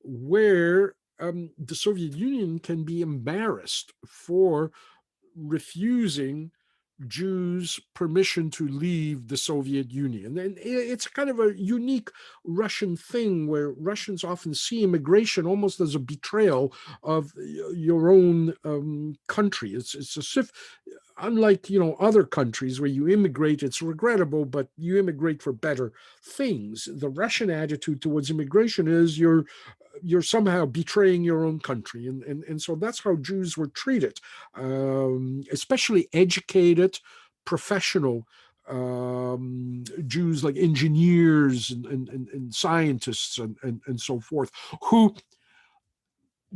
where the Soviet Union can be embarrassed for refusing Jews permission to leave the Soviet Union. And it's kind of a unique Russian thing where Russians often see immigration almost as a betrayal of your own country. It's as if, unlike other countries where you immigrate, it's regrettable, but you immigrate for better things. The Russian attitude towards immigration is you're somehow betraying your own country. And so that's how Jews were treated, especially educated, professional Jews like engineers and scientists and so forth, who,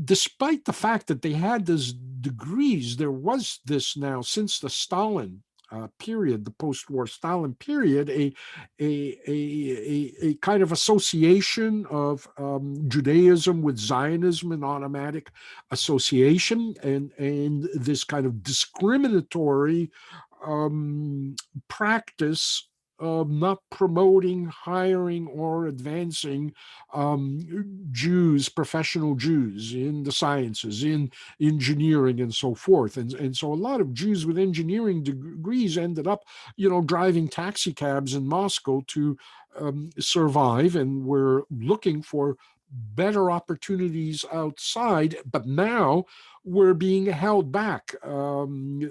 despite the fact that they had these degrees, there was this now, since the Stalin period, the post-war Stalin period, a kind of association of Judaism with Zionism, an automatic association, and this kind of discriminatory practice of not promoting, hiring, or advancing Jews, professional Jews in the sciences, in engineering, and so forth. And so a lot of Jews with engineering degrees ended up, driving taxi cabs in Moscow to survive, and were looking for better opportunities outside, but now we're being held back. One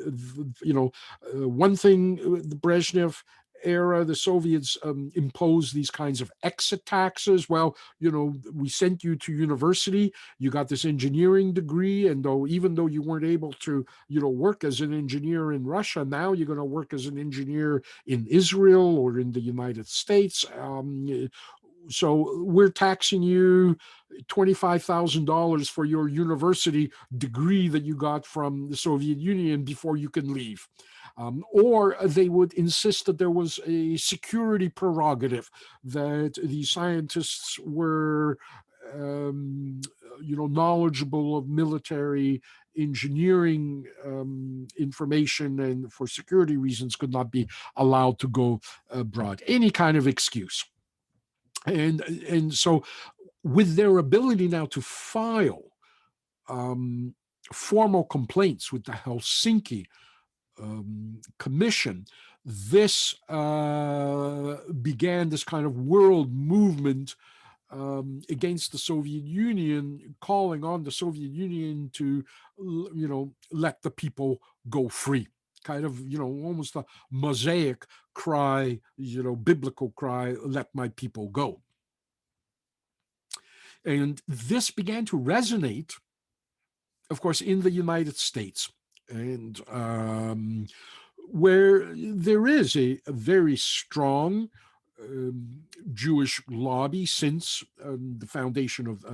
thing, the Brezhnev era, the Soviets imposed these kinds of exit taxes. Well, we sent you to university, you got this engineering degree, and even though you weren't able to, work as an engineer in Russia, now you're going to work as an engineer in Israel or in the United States. So we're taxing you $25,000 for your university degree that you got from the Soviet Union before you can leave. Or they would insist that there was a security prerogative, that the scientists were knowledgeable of military engineering information, and for security reasons could not be allowed to go abroad. Any kind of excuse. And so with their ability now to file formal complaints with the Helsinki Commission, this began this kind of world movement against the Soviet Union, calling on the Soviet Union to, let the people go free. Kind of, almost a Mosaic cry, biblical cry, let my people go. And this began to resonate, of course, in the United States, and where there is a very strong Jewish lobby since the foundation of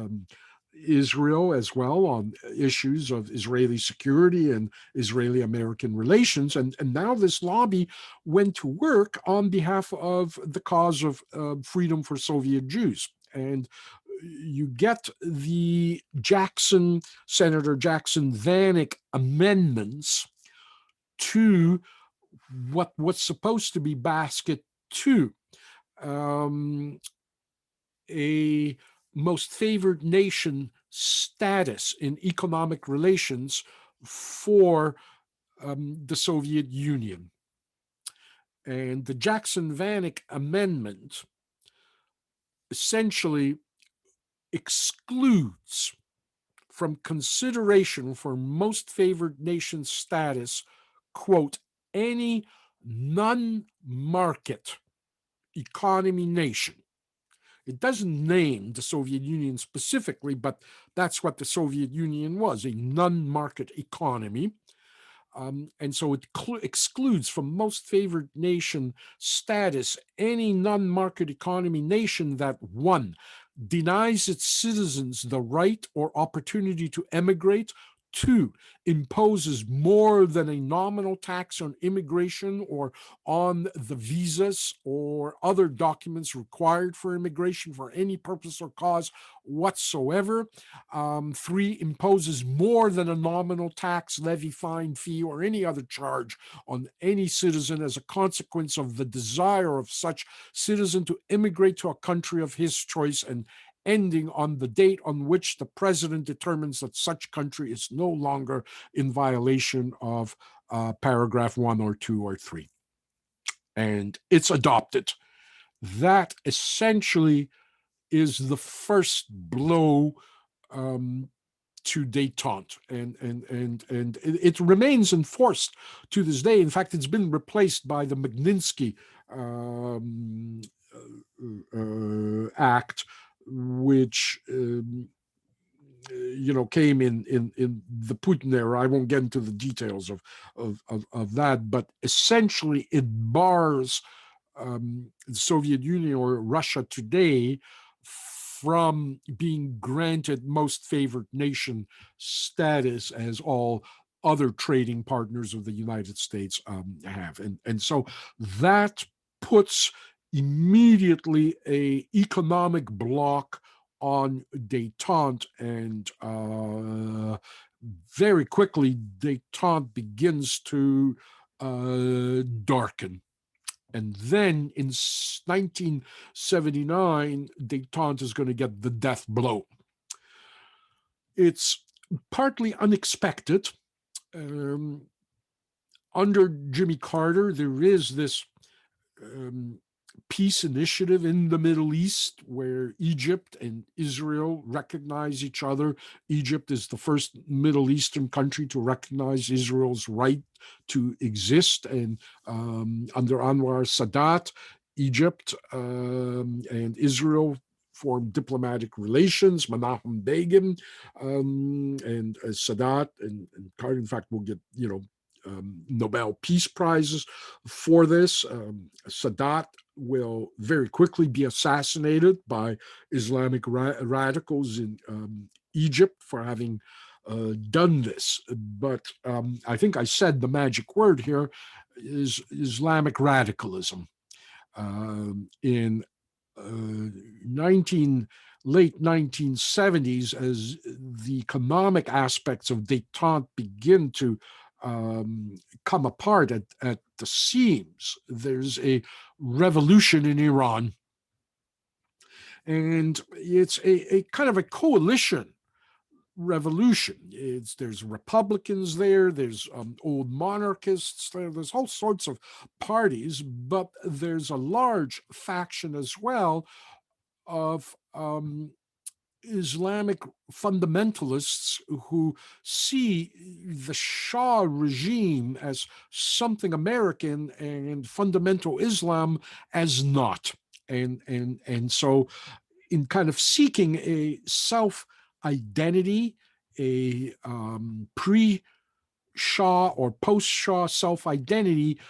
Israel, as well, on issues of Israeli security and Israeli-American relations. And now this lobby went to work on behalf of the cause of freedom for Soviet Jews. And you get the Senator Jackson-Vanik amendments to what's supposed to be basket 2, a most favored nation status in economic relations for the Soviet Union. And the Jackson-Vanik Amendment essentially excludes from consideration for most favored nation status, quote, any non-market economy nation, It doesn't name the Soviet Union specifically, but that's what the Soviet Union was, a non-market economy. And so it excludes from most favored nation status any non-market economy nation that, one, denies its citizens the right or opportunity to emigrate, two, imposes more than a nominal tax on immigration or on the visas or other documents required for immigration for any purpose or cause whatsoever. Three, imposes more than a nominal tax, levy, fine, fee, or any other charge on any citizen as a consequence of the desire of such citizen to immigrate to a country of his choice, and ending on the date on which the president determines that such country is no longer in violation of paragraph 1 or 2 or 3. And it's adopted. That essentially is the first blow to détente, and it remains enforced to this day. In fact, it's been replaced by the Magnitsky Act, which came in the Putin era. I won't get into the details of that, but essentially it bars the Soviet Union or Russia today from being granted most favored nation status as all other trading partners of the United States have. And so that puts immediately a economic block on détente, and very quickly détente begins to darken. And then in 1979, détente is going to get the death blow. It's partly unexpected. Under Jimmy Carter, there is this peace initiative in the Middle East where Egypt and Israel recognize each other. Egypt is the first Middle Eastern country to recognize Israel's right to exist. And under Anwar Sadat, Egypt and Israel formed diplomatic relations. Menachem Begin and Sadat and Carter, in fact, will get, Nobel Peace Prizes for this. Sadat will very quickly be assassinated by Islamic radicals in Egypt for having done this. But I think I said the magic word here is Islamic radicalism. In late 1970s, as the economic aspects of détente begin to come apart at the seams, there's a revolution in Iran. And it's a kind of a coalition revolution. There's Republicans there, there's old monarchists there, there's all sorts of parties, but there's a large faction as well of Islamic fundamentalists who see the Shah regime as something American and fundamental Islam as not. And so in kind of seeking a self-identity, a pre-Shah or post-Shah self-identity,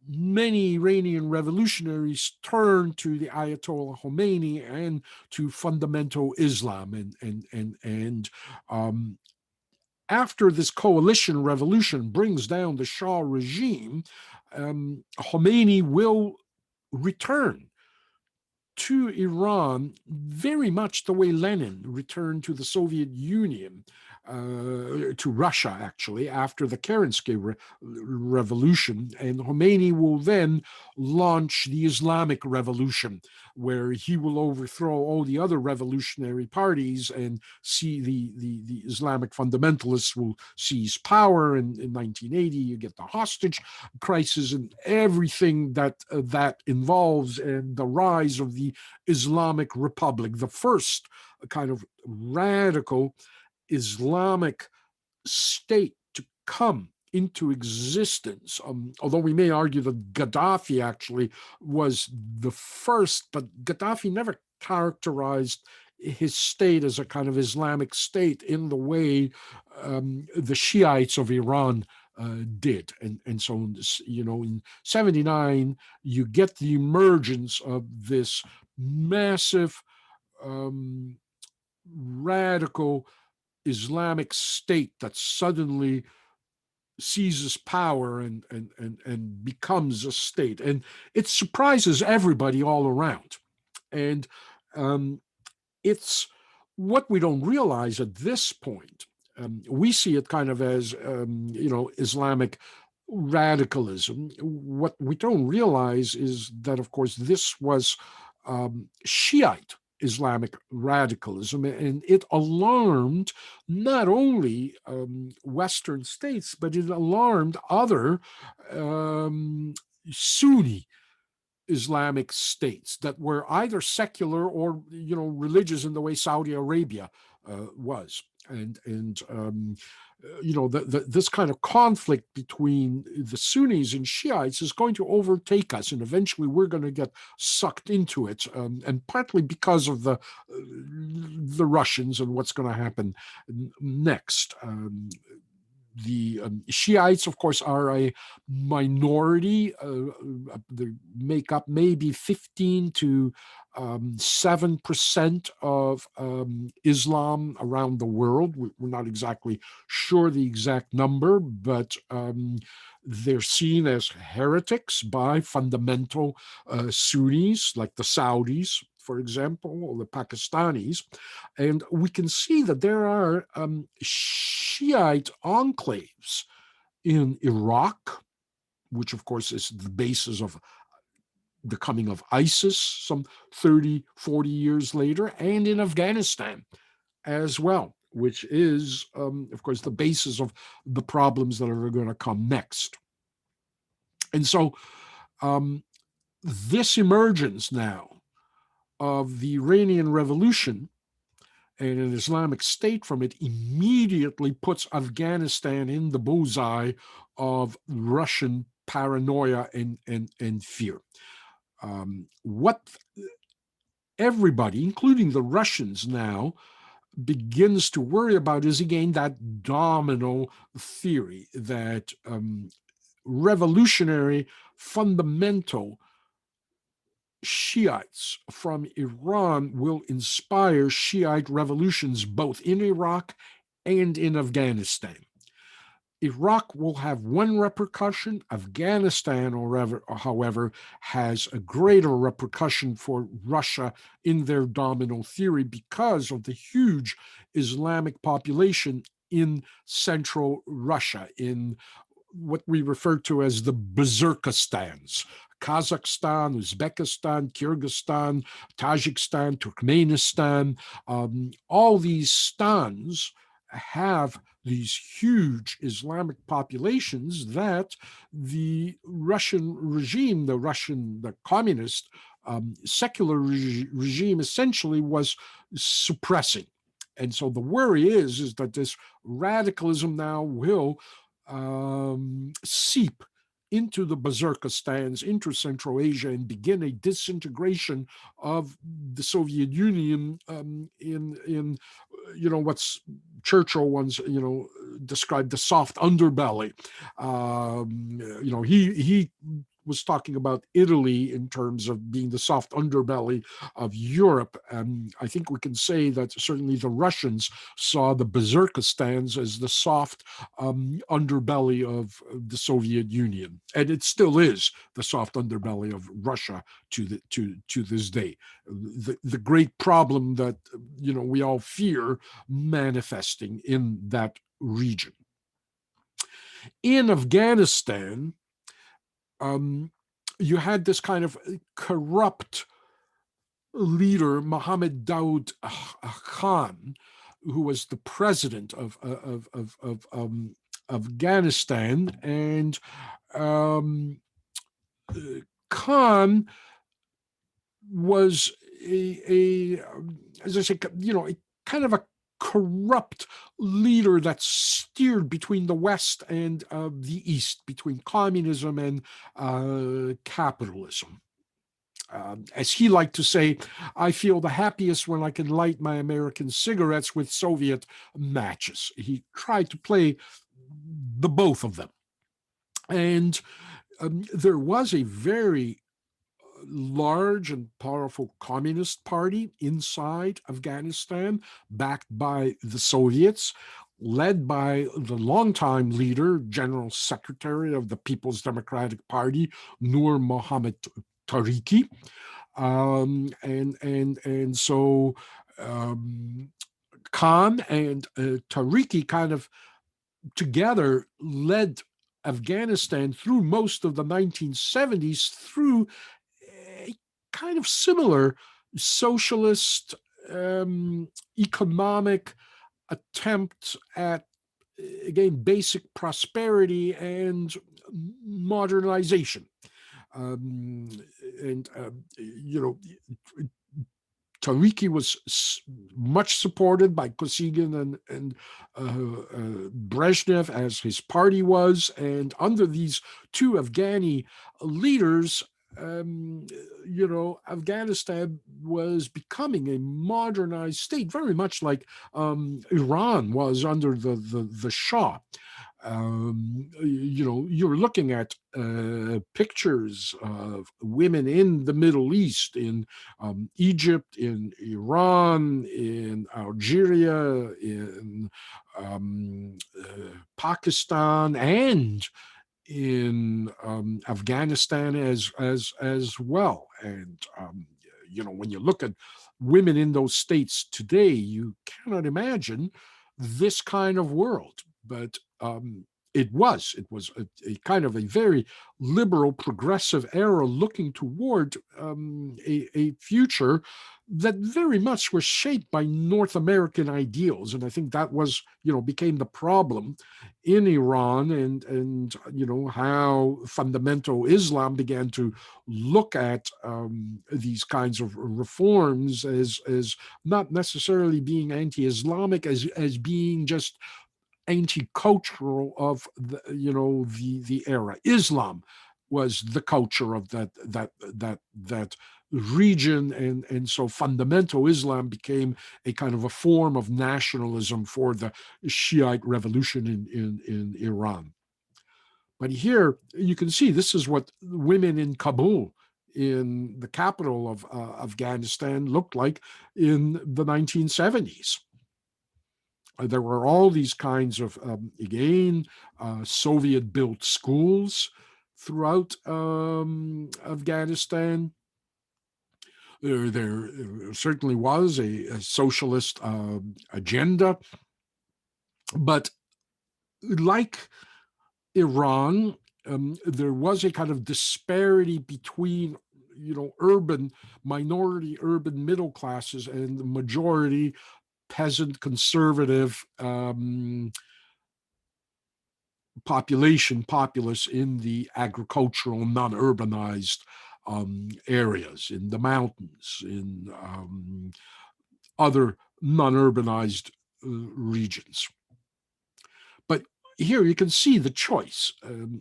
many Iranian revolutionaries turned to the Ayatollah Khomeini and to fundamental Islam. And after this coalition revolution brings down the Shah regime, Khomeini will return to Iran very much the way Lenin returned to the Soviet Union, to Russia, actually, after the Kerensky Revolution. And Khomeini will then launch the Islamic Revolution, where he will overthrow all the other revolutionary parties and see the Islamic fundamentalists will seize power. And in 1980, you get the hostage crisis and everything that involves, and the rise of the Islamic Republic, the first kind of radical Islamic state to come into existence. Although we may argue that Gaddafi actually was the first, but Gaddafi never characterized his state as a kind of Islamic state in the way the Shiites of Iran did. And so, in 79, you get the emergence of this massive, radical Islamic state that suddenly seizes power and becomes a state. And it surprises everybody all around. And it's what we don't realize at this point. We see it kind of as, Islamic radicalism. What we don't realize is that, of course, this was Shiite Islamic radicalism, and it alarmed not only Western states, but it alarmed other Sunni Islamic states that were either secular or, religious in the way Saudi Arabia was. This kind of conflict between the Sunnis and Shiites is going to overtake us, and eventually we're going to get sucked into it, and partly because of the Russians and what's going to happen next. The Shiites, of course, are a minority. They make up maybe 15 to 7% of Islam around the world. We're not exactly sure the exact number, but they're seen as heretics by fundamental Sunnis, like the Saudis, for example, or the Pakistanis. And we can see that there are Shiite enclaves in Iraq, which of course is the basis of the coming of ISIS some 30, 40 years later, and in Afghanistan as well, which is, of course, the basis of the problems that are going to come next. And so this emergence now of the Iranian Revolution and an Islamic State from it immediately puts Afghanistan in the bullseye of Russian paranoia and fear. What everybody, including the Russians now, begins to worry about is again that domino theory that revolutionary, fundamental Shiites from Iran will inspire Shiite revolutions both in Iraq and in Afghanistan. Iraq will have one repercussion. Afghanistan, however, has a greater repercussion for Russia in their domino theory because of the huge Islamic population in central Russia, in what we refer to as the Berserkistans. Kazakhstan, Uzbekistan, Kyrgyzstan, Tajikistan, Turkmenistan, all these stans have these huge Islamic populations that the Russian regime, the communist secular regime essentially was suppressing. And so the worry is that this radicalism now will seep into the Berserkistans, into Central Asia, and begin a disintegration of the Soviet Union in what's Churchill once described the soft underbelly. He was talking about Italy in terms of being the soft underbelly of Europe. And I think we can say that certainly the Russians saw the Berserkistans as the soft underbelly of the Soviet Union. And it still is the soft underbelly of Russia to this day. The great problem that we all fear manifesting in that region. In Afghanistan, you had this kind of corrupt leader, Mohammed Daoud Khan, who was the president of Afghanistan, and Khan was as I say, a kind of a corrupt leader that steered between the West and the East, between communism and capitalism. As he liked to say, I feel the happiest when I can light my American cigarettes with Soviet matches. He tried to play the both of them. And there was a very large and powerful communist party inside Afghanistan, backed by the Soviets, led by the longtime leader, General Secretary of the People's Democratic Party, Nur Mohammad Tariqi. And so Khan and Tariqi kind of together led Afghanistan through most of the 1970s through a kind of similar socialist economic attempt at, again, basic prosperity and modernization. Tariqi was much supported by Kosygin and Brezhnev, as his party was. And under these two Afghani leaders, Afghanistan was becoming a modernized state, very much like Iran was under the Shah. You're looking at pictures of women in the Middle East, in Egypt, in Iran, in Algeria, in Pakistan, and in Afghanistan as well. And when you look at women in those states today, you cannot imagine this kind of world. But it was a kind of a very liberal, progressive era looking toward a future that very much was shaped by North American ideals. And I think that was, became the problem in Iran, and how fundamental Islam began to look at these kinds of reforms as not necessarily being anti-Islamic, as being just anti-cultural of the era. Islam was the culture of that region, and so fundamental Islam became a kind of a form of nationalism for the Shiite revolution in Iran. But here you can see this is what women in Kabul, in the capital of Afghanistan, looked like in the 1970s. There were all these kinds of, Soviet-built schools throughout Afghanistan. There certainly was a socialist agenda, but like Iran, there was a kind of disparity between minority urban middle classes and the majority peasant conservative populace in the agricultural, non-urbanized areas, in the mountains, in other non-urbanized regions. But here you can see the choice.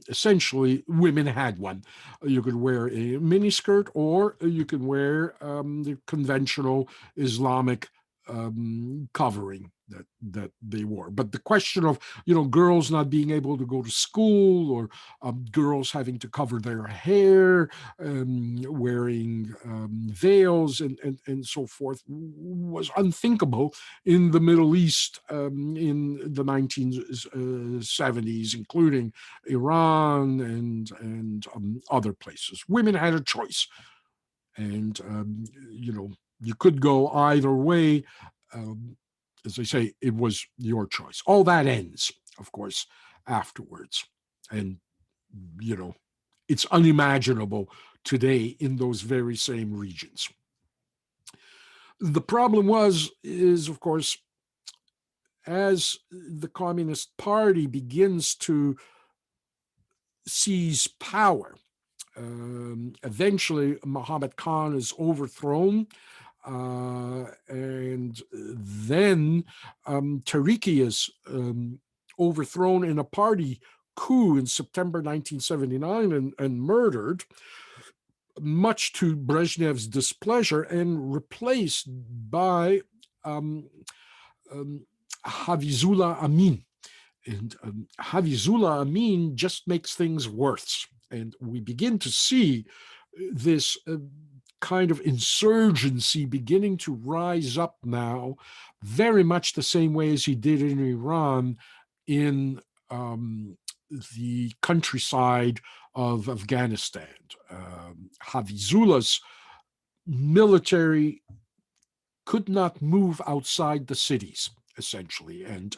Essentially, women had one. You could wear a miniskirt, or you could wear the conventional Islamic covering that they wore. But the question of girls not being able to go to school, or girls having to cover their hair, wearing veils, and so forth, was unthinkable in the Middle East in the 1970s, including Iran and other places. Women had a choice, and you could go either way. As I say, it was your choice. All that ends, of course, afterwards. And, it's unimaginable today in those very same regions. The problem is, of course, as the Communist Party begins to seize power, eventually Mohammad Khan is overthrown. And then Tariqi is overthrown in a party coup in September 1979 and murdered. much to Brezhnev's displeasure, and replaced by Hafizullah Amin. And Hafizullah Amin just makes things worse. And we begin to see this kind of insurgency beginning to rise up now, very much the same way as he did in Iran, in the countryside of Afghanistan. Hafizullah's military could not move outside the cities, essentially, and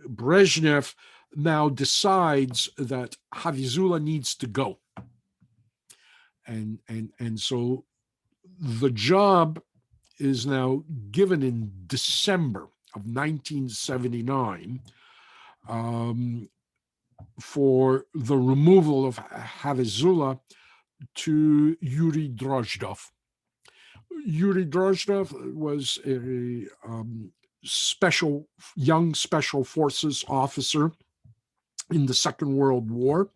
Brezhnev now decides that Hafizullah needs to go, and so the job is now given in December of 1979 for the removal of Hafizullah to Yuri Drozdov. Yuri Drozdov was a young special forces officer in the Second World War.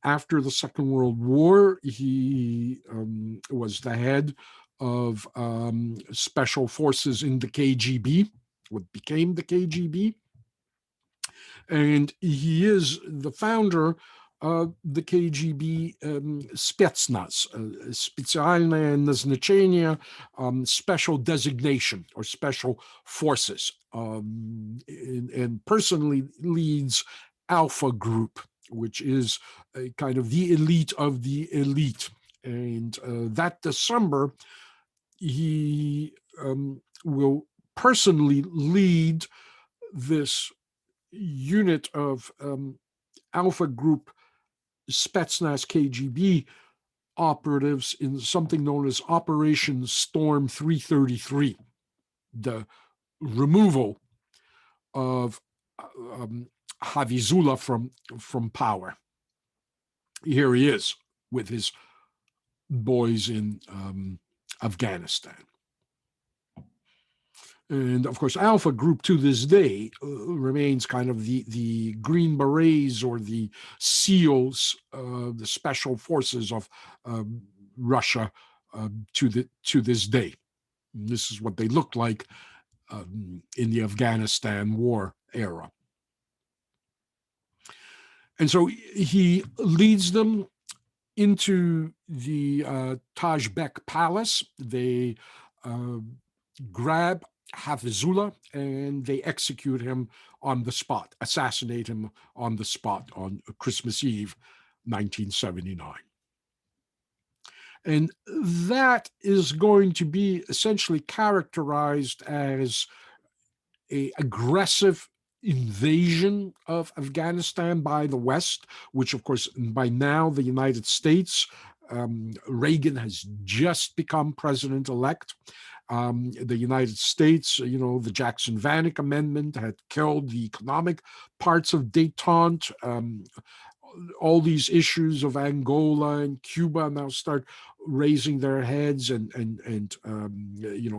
After the Second World War, he was the head of special forces in the KGB, what became the KGB. And he is the founder of the KGB Spetsnaz, Специальное назначение, special designation or special forces, and personally leads Alpha Group, which is kind of the elite of the elite. And that December, he will personally lead this unit of Alpha Group Spetsnaz KGB operatives in something known as Operation Storm 333, the removal of Hafizullah from power. Here he is with his boys in Afghanistan. And of course, Alpha Group to this day remains kind of the Green Berets or the SEALs, the special forces of Russia to this day. And this is what they looked like in the Afghanistan war era. And so he leads them into the Tajbek Palace. They grab Hafizullah and they execute him on the spot, assassinate him on the spot on Christmas Eve, 1979. And that is going to be essentially characterized as an aggressive invasion of Afghanistan by the West, which of course by now the United States, Reagan has just become president-elect. The United States, the Jackson-Vanik Amendment had killed the economic parts of Détente. All these issues of Angola and Cuba now start raising their heads, and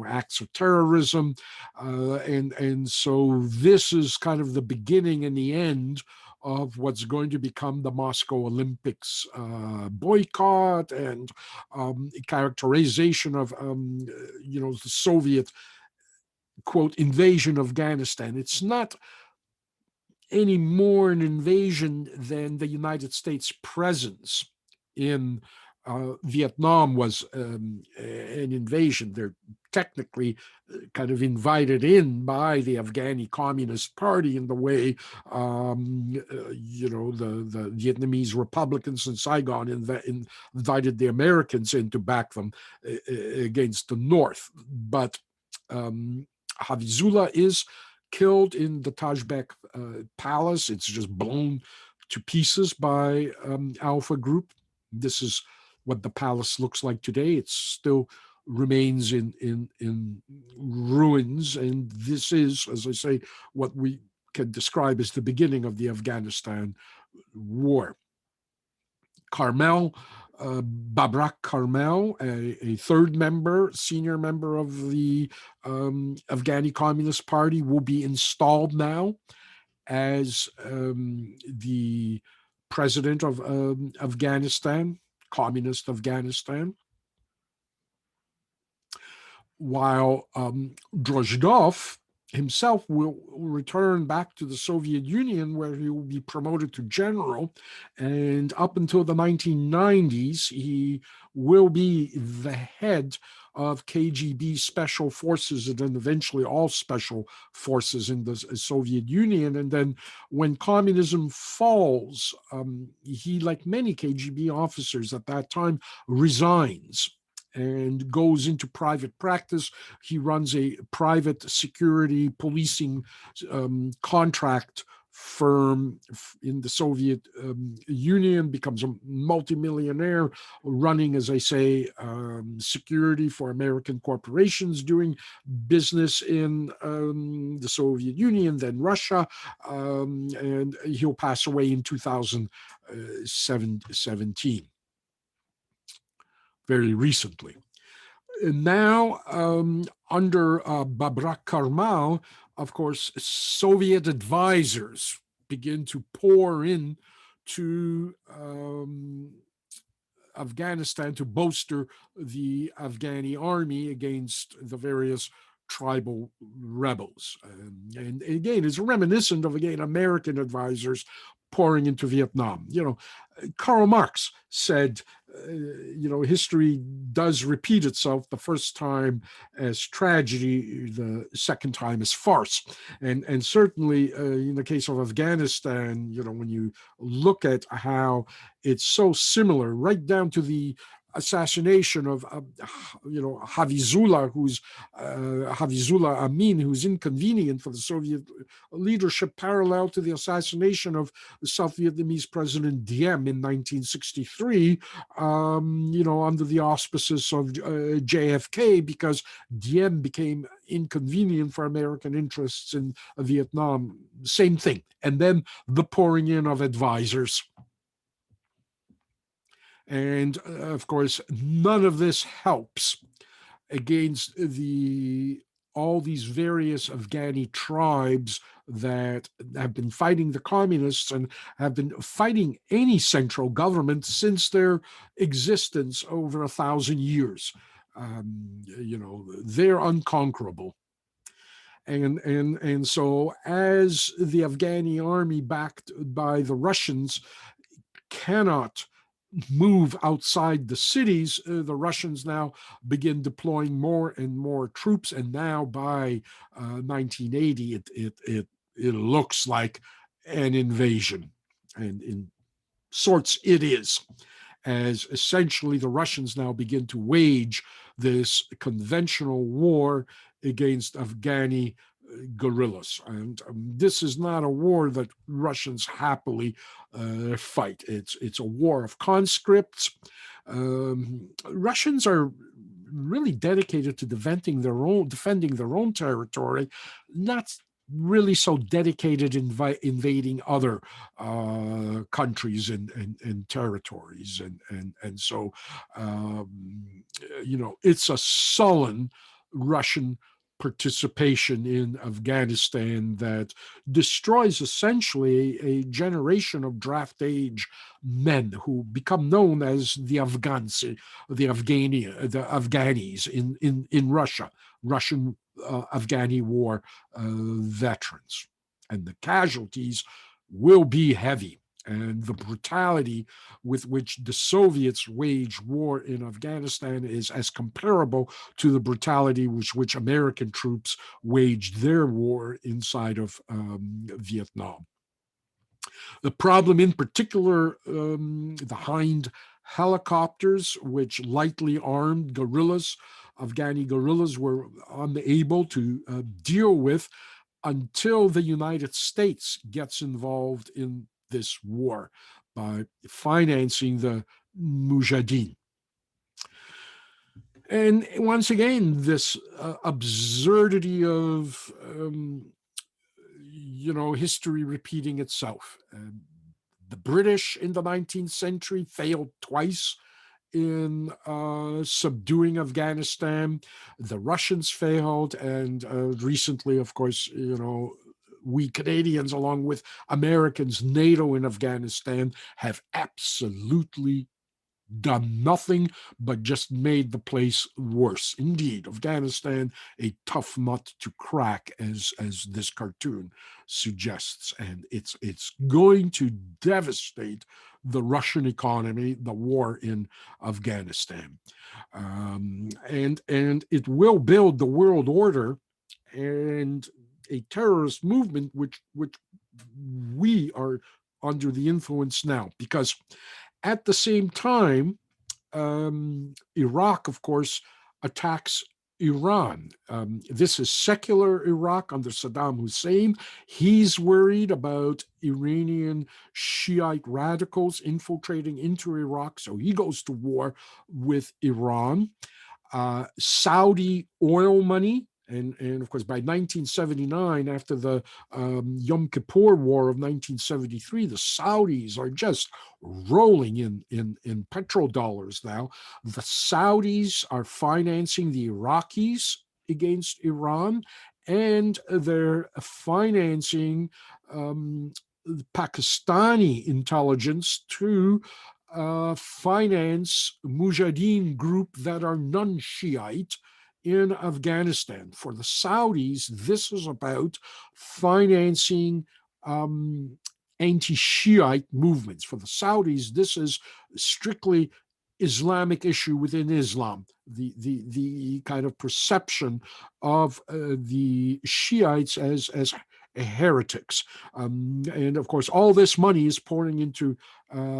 acts of terrorism, and so this is kind of the beginning and the end of what's going to become the Moscow Olympics boycott and characterization of the Soviet quote invasion of Afghanistan. It's not any more an invasion than the United States presence in Vietnam was an invasion. They're technically kind of invited in by the Afghani Communist Party in the way, the Vietnamese Republicans in Saigon invited the Americans in to back them against the North. But Hafizullah is killed in the Tajbek Palace. It's just blown to pieces by Alpha Group. This is what the palace looks like today. It still remains in ruins, and this is, as I say, what we can describe as the beginning of the Afghanistan war. Karmel, Babrak Karmel, a third member, senior member of the Afghani Communist Party, will be installed now as the president of Afghanistan, communist Afghanistan, while Brezhnev himself will return back to the Soviet Union, where he will be promoted to general. And up until the 1990s, he will be the head of KGB special forces and then eventually all special forces in the Soviet Union. And then when communism falls, he, like many KGB officers at that time, resigns and goes into private practice. He runs a private security policing contract firm in the Soviet Union, becomes a multimillionaire, running, as I say, security for American corporations doing business in the Soviet Union, then Russia, and he'll pass away in 2017, very recently. And now, under Babrak Karmal, of course, Soviet advisors begin to pour in to Afghanistan to bolster the Afghani army against the various tribal rebels. And again, it's reminiscent of, again, American advisors pouring into Vietnam. Karl Marx said, history does repeat itself, the first time as tragedy, the second time as farce. And certainly in the case of Afghanistan, when you look at how it's so similar, right down to the assassination of Hafizullah Amin, who's inconvenient for the Soviet leadership, parallel to the assassination of the South Vietnamese President Diem in 1963, under the auspices of JFK, because Diem became inconvenient for American interests in Vietnam. Same thing. And then the pouring in of advisors. And of course, none of this helps against all these various Afghani tribes that have been fighting the communists and have been fighting any central government since their existence over 1,000 years. They're unconquerable. And so as the Afghani army, backed by the Russians, cannot move outside the cities, the Russians now begin deploying more and more troops, and now by 1980 it looks like an invasion, and in sorts it is, as essentially the Russians now begin to wage this conventional war against Afghani guerrillas. And this is not a war that Russians happily fight. It's a war of conscripts. Russians are really dedicated to defending their own territory, not really so dedicated invading other countries and territories. And so, it's a sullen Russian participation in Afghanistan that destroys essentially a generation of draft age men who become known as the Afghans, the Afghanis in Russia, Russian Afghani war veterans. And the casualties will be heavy. And the brutality with which the Soviets waged war in Afghanistan is as comparable to the brutality with which American troops waged their war inside of Vietnam. The problem in particular, the Hind helicopters, which lightly armed guerrillas, Afghani guerrillas, were unable to deal with until the United States gets involved in this war by financing the Mujahideen. And once again, this absurdity of, history repeating itself. The British in the 19th century failed twice in subduing Afghanistan. The Russians failed, and recently, of course, we Canadians, along with Americans, NATO in Afghanistan, have absolutely done nothing but just made the place worse. Indeed, Afghanistan, a tough nut to crack, as this cartoon suggests, and it's going to devastate the Russian economy, the war in Afghanistan, and it will build the world order and a terrorist movement which we are under the influence now, because at the same time, Iraq, of course, attacks Iran. This is secular Iraq under Saddam Hussein. He's worried about Iranian Shiite radicals infiltrating into Iraq, so he goes to war with Iran. Saudi oil money. And of course, by 1979, after the Yom Kippur War of 1973, the Saudis are just rolling in petrodollars now. The Saudis are financing the Iraqis against Iran, and they're financing Pakistani intelligence to finance Mujahideen group that are non-Shiite in Afghanistan. For the Saudis, this is about financing anti-Shiite movements. For the Saudis, this is strictly Islamic issue within Islam, the kind of perception of the Shiites as heretics. And of course, all this money is pouring into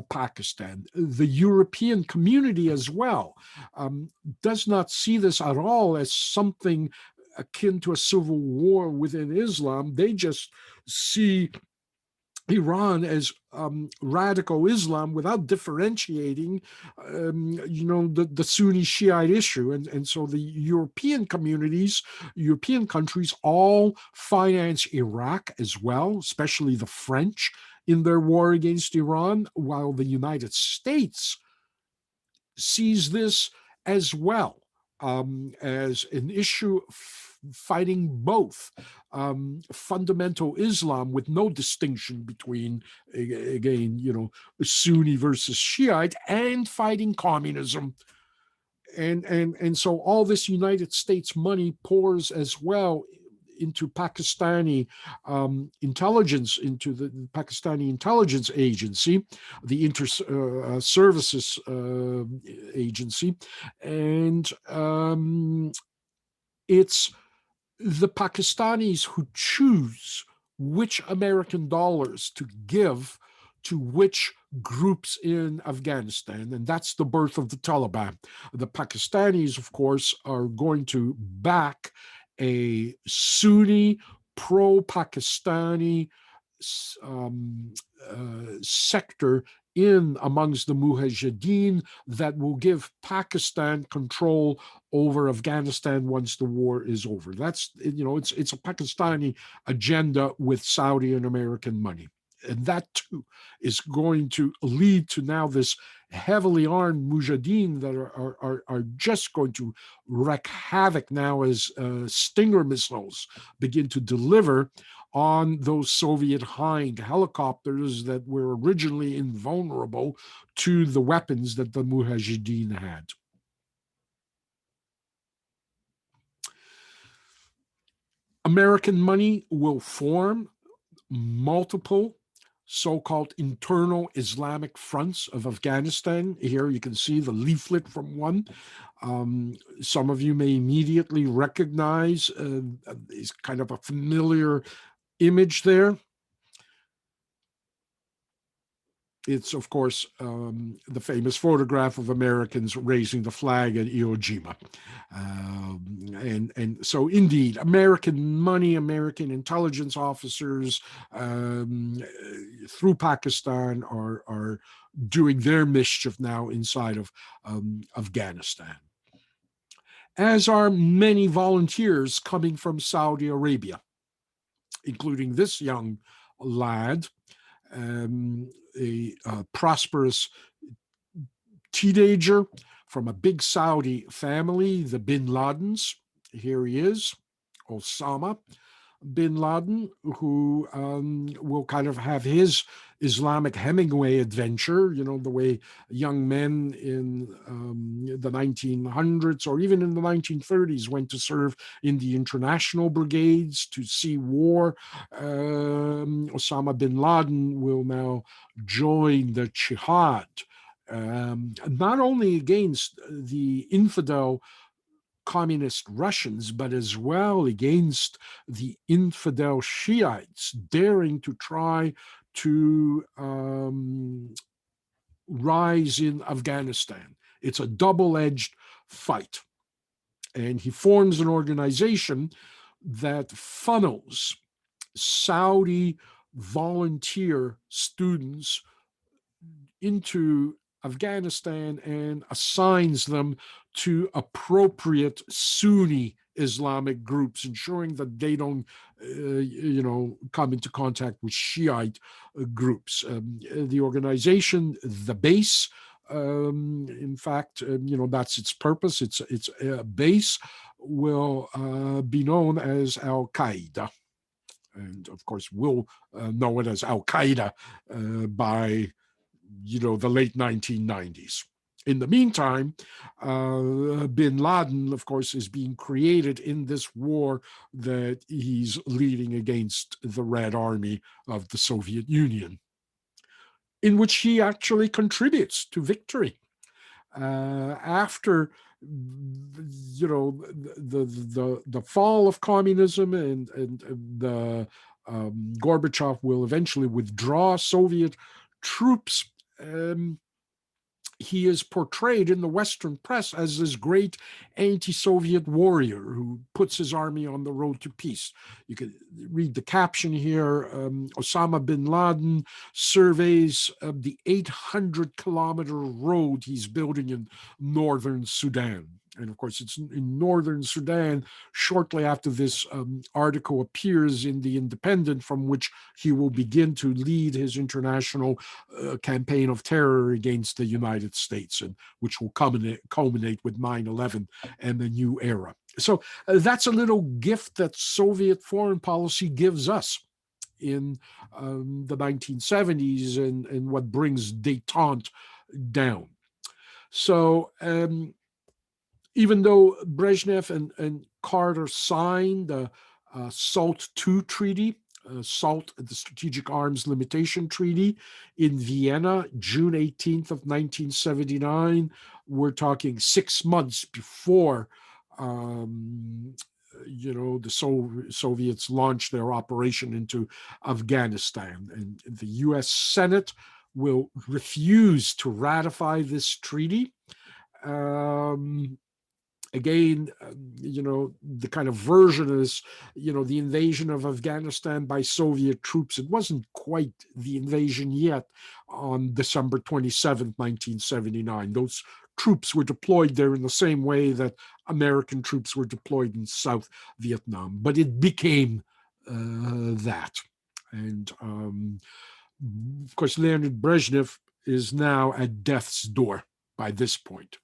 Pakistan. The European community as well does not see this at all as something akin to a civil war within Islam. They just see Iran as radical Islam without differentiating, the Sunni Shiite issue. And so the European communities, European countries all finance Iraq as well, especially the French in their war against Iran, while the United States sees this as well as an issue fighting both fundamental Islam with no distinction between, again, Sunni versus Shiite, and fighting communism. And so all this United States money pours as well into Pakistani intelligence, into the Pakistani intelligence agency, the inter-services agency, and it's the Pakistanis who choose which American dollars to give to which groups in Afghanistan, and that's the birth of the Taliban. The Pakistanis, of course, are going to back a Sunni pro-Pakistani sector in amongst the Mujahideen that will give Pakistan control over Afghanistan once the war is over. That's, it's a Pakistani agenda with Saudi and American money. And that too is going to lead to now this heavily armed Mujahideen that are just going to wreak havoc now as Stinger missiles begin to deliver on those Soviet Hind helicopters that were originally invulnerable to the weapons that the Mujahideen had. American money will form multiple so-called internal Islamic fronts of Afghanistan. Here you can see the leaflet from one. Some of you may immediately recognize is kind of a familiar image there. It's, of course, the famous photograph of Americans raising the flag at Iwo Jima. And so, indeed, American money, American intelligence officers through Pakistan are doing their mischief now inside of Afghanistan, as are many volunteers coming from Saudi Arabia, including this young lad, a prosperous teenager from a big Saudi family, the Bin Ladens. Here he is, Osama. bin Laden, who will kind of have his Islamic Hemingway adventure, the way young men in the 1900s or even in the 1930s went to serve in the international brigades to see war. Osama bin Laden will now join the jihad, not only against the infidel communist Russians, but as well against the infidel Shiites, daring to try to rise in Afghanistan. It's a double-edged fight. And he forms an organization that funnels Saudi volunteer students into Afghanistan and assigns them to appropriate Sunni Islamic groups, ensuring that they don't, come into contact with Shiite groups. The organization, the base, in fact, that's its purpose. Its base will be known as Al-Qaeda. And of course, we'll know it as Al-Qaeda by the late 1990s. In the meantime, bin Laden, of course, is being created in this war that he's leading against the Red Army of the Soviet Union, in which he actually contributes to victory. After the fall of communism and the Gorbachev will eventually withdraw Soviet troops, he is portrayed in the Western press as this great anti-Soviet warrior who puts his army on the road to peace. You can read the caption here. Osama bin Laden surveys the 800-kilometer road he's building in northern Sudan. And of course, it's in northern Sudan shortly after this article appears in The Independent, from which he will begin to lead his international campaign of terror against the United States, and which will culminate with 9/11 and the new era. So that's a little gift that Soviet foreign policy gives us in the 1970s and what brings Détente down. So even though Brezhnev and Carter signed the SALT II treaty, SALT, the Strategic Arms Limitation Treaty, in Vienna, June 18th of 1979, we're talking 6 months before the Soviets launched their operation into Afghanistan. And the US Senate will refuse to ratify this treaty. Again, the kind of version is, the invasion of Afghanistan by Soviet troops. It wasn't quite the invasion yet on December 27th, 1979. Those troops were deployed there in the same way that American troops were deployed in South Vietnam, but it became that. And of course, Leonid Brezhnev is now at death's door by this point.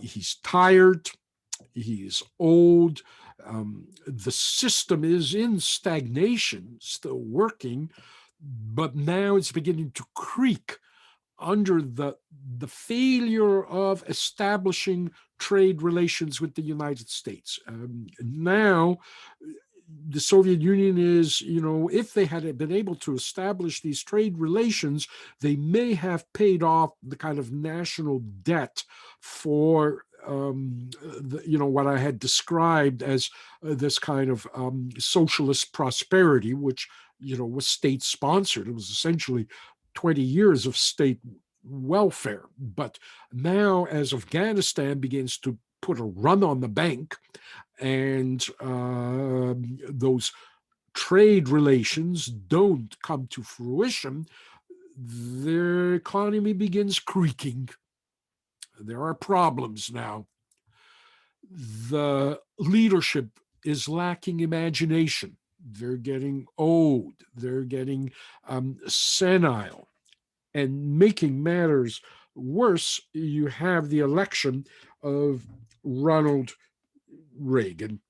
He's tired, he's old, the system is in stagnation, still working, but now it's beginning to creak under the failure of establishing trade relations with the United States. Now, the Soviet Union is, if they had been able to establish these trade relations, they may have paid off the kind of national debt for what I had described as this kind of socialist prosperity, which was state sponsored. It was essentially 20 years of state welfare. But now, as Afghanistan begins to put a run on the bank, and those trade relations don't come to fruition, their economy begins creaking. There are problems now. The leadership is lacking imagination. They're getting old. They're getting senile. And making matters worse, you have the election of Ronald Reagan.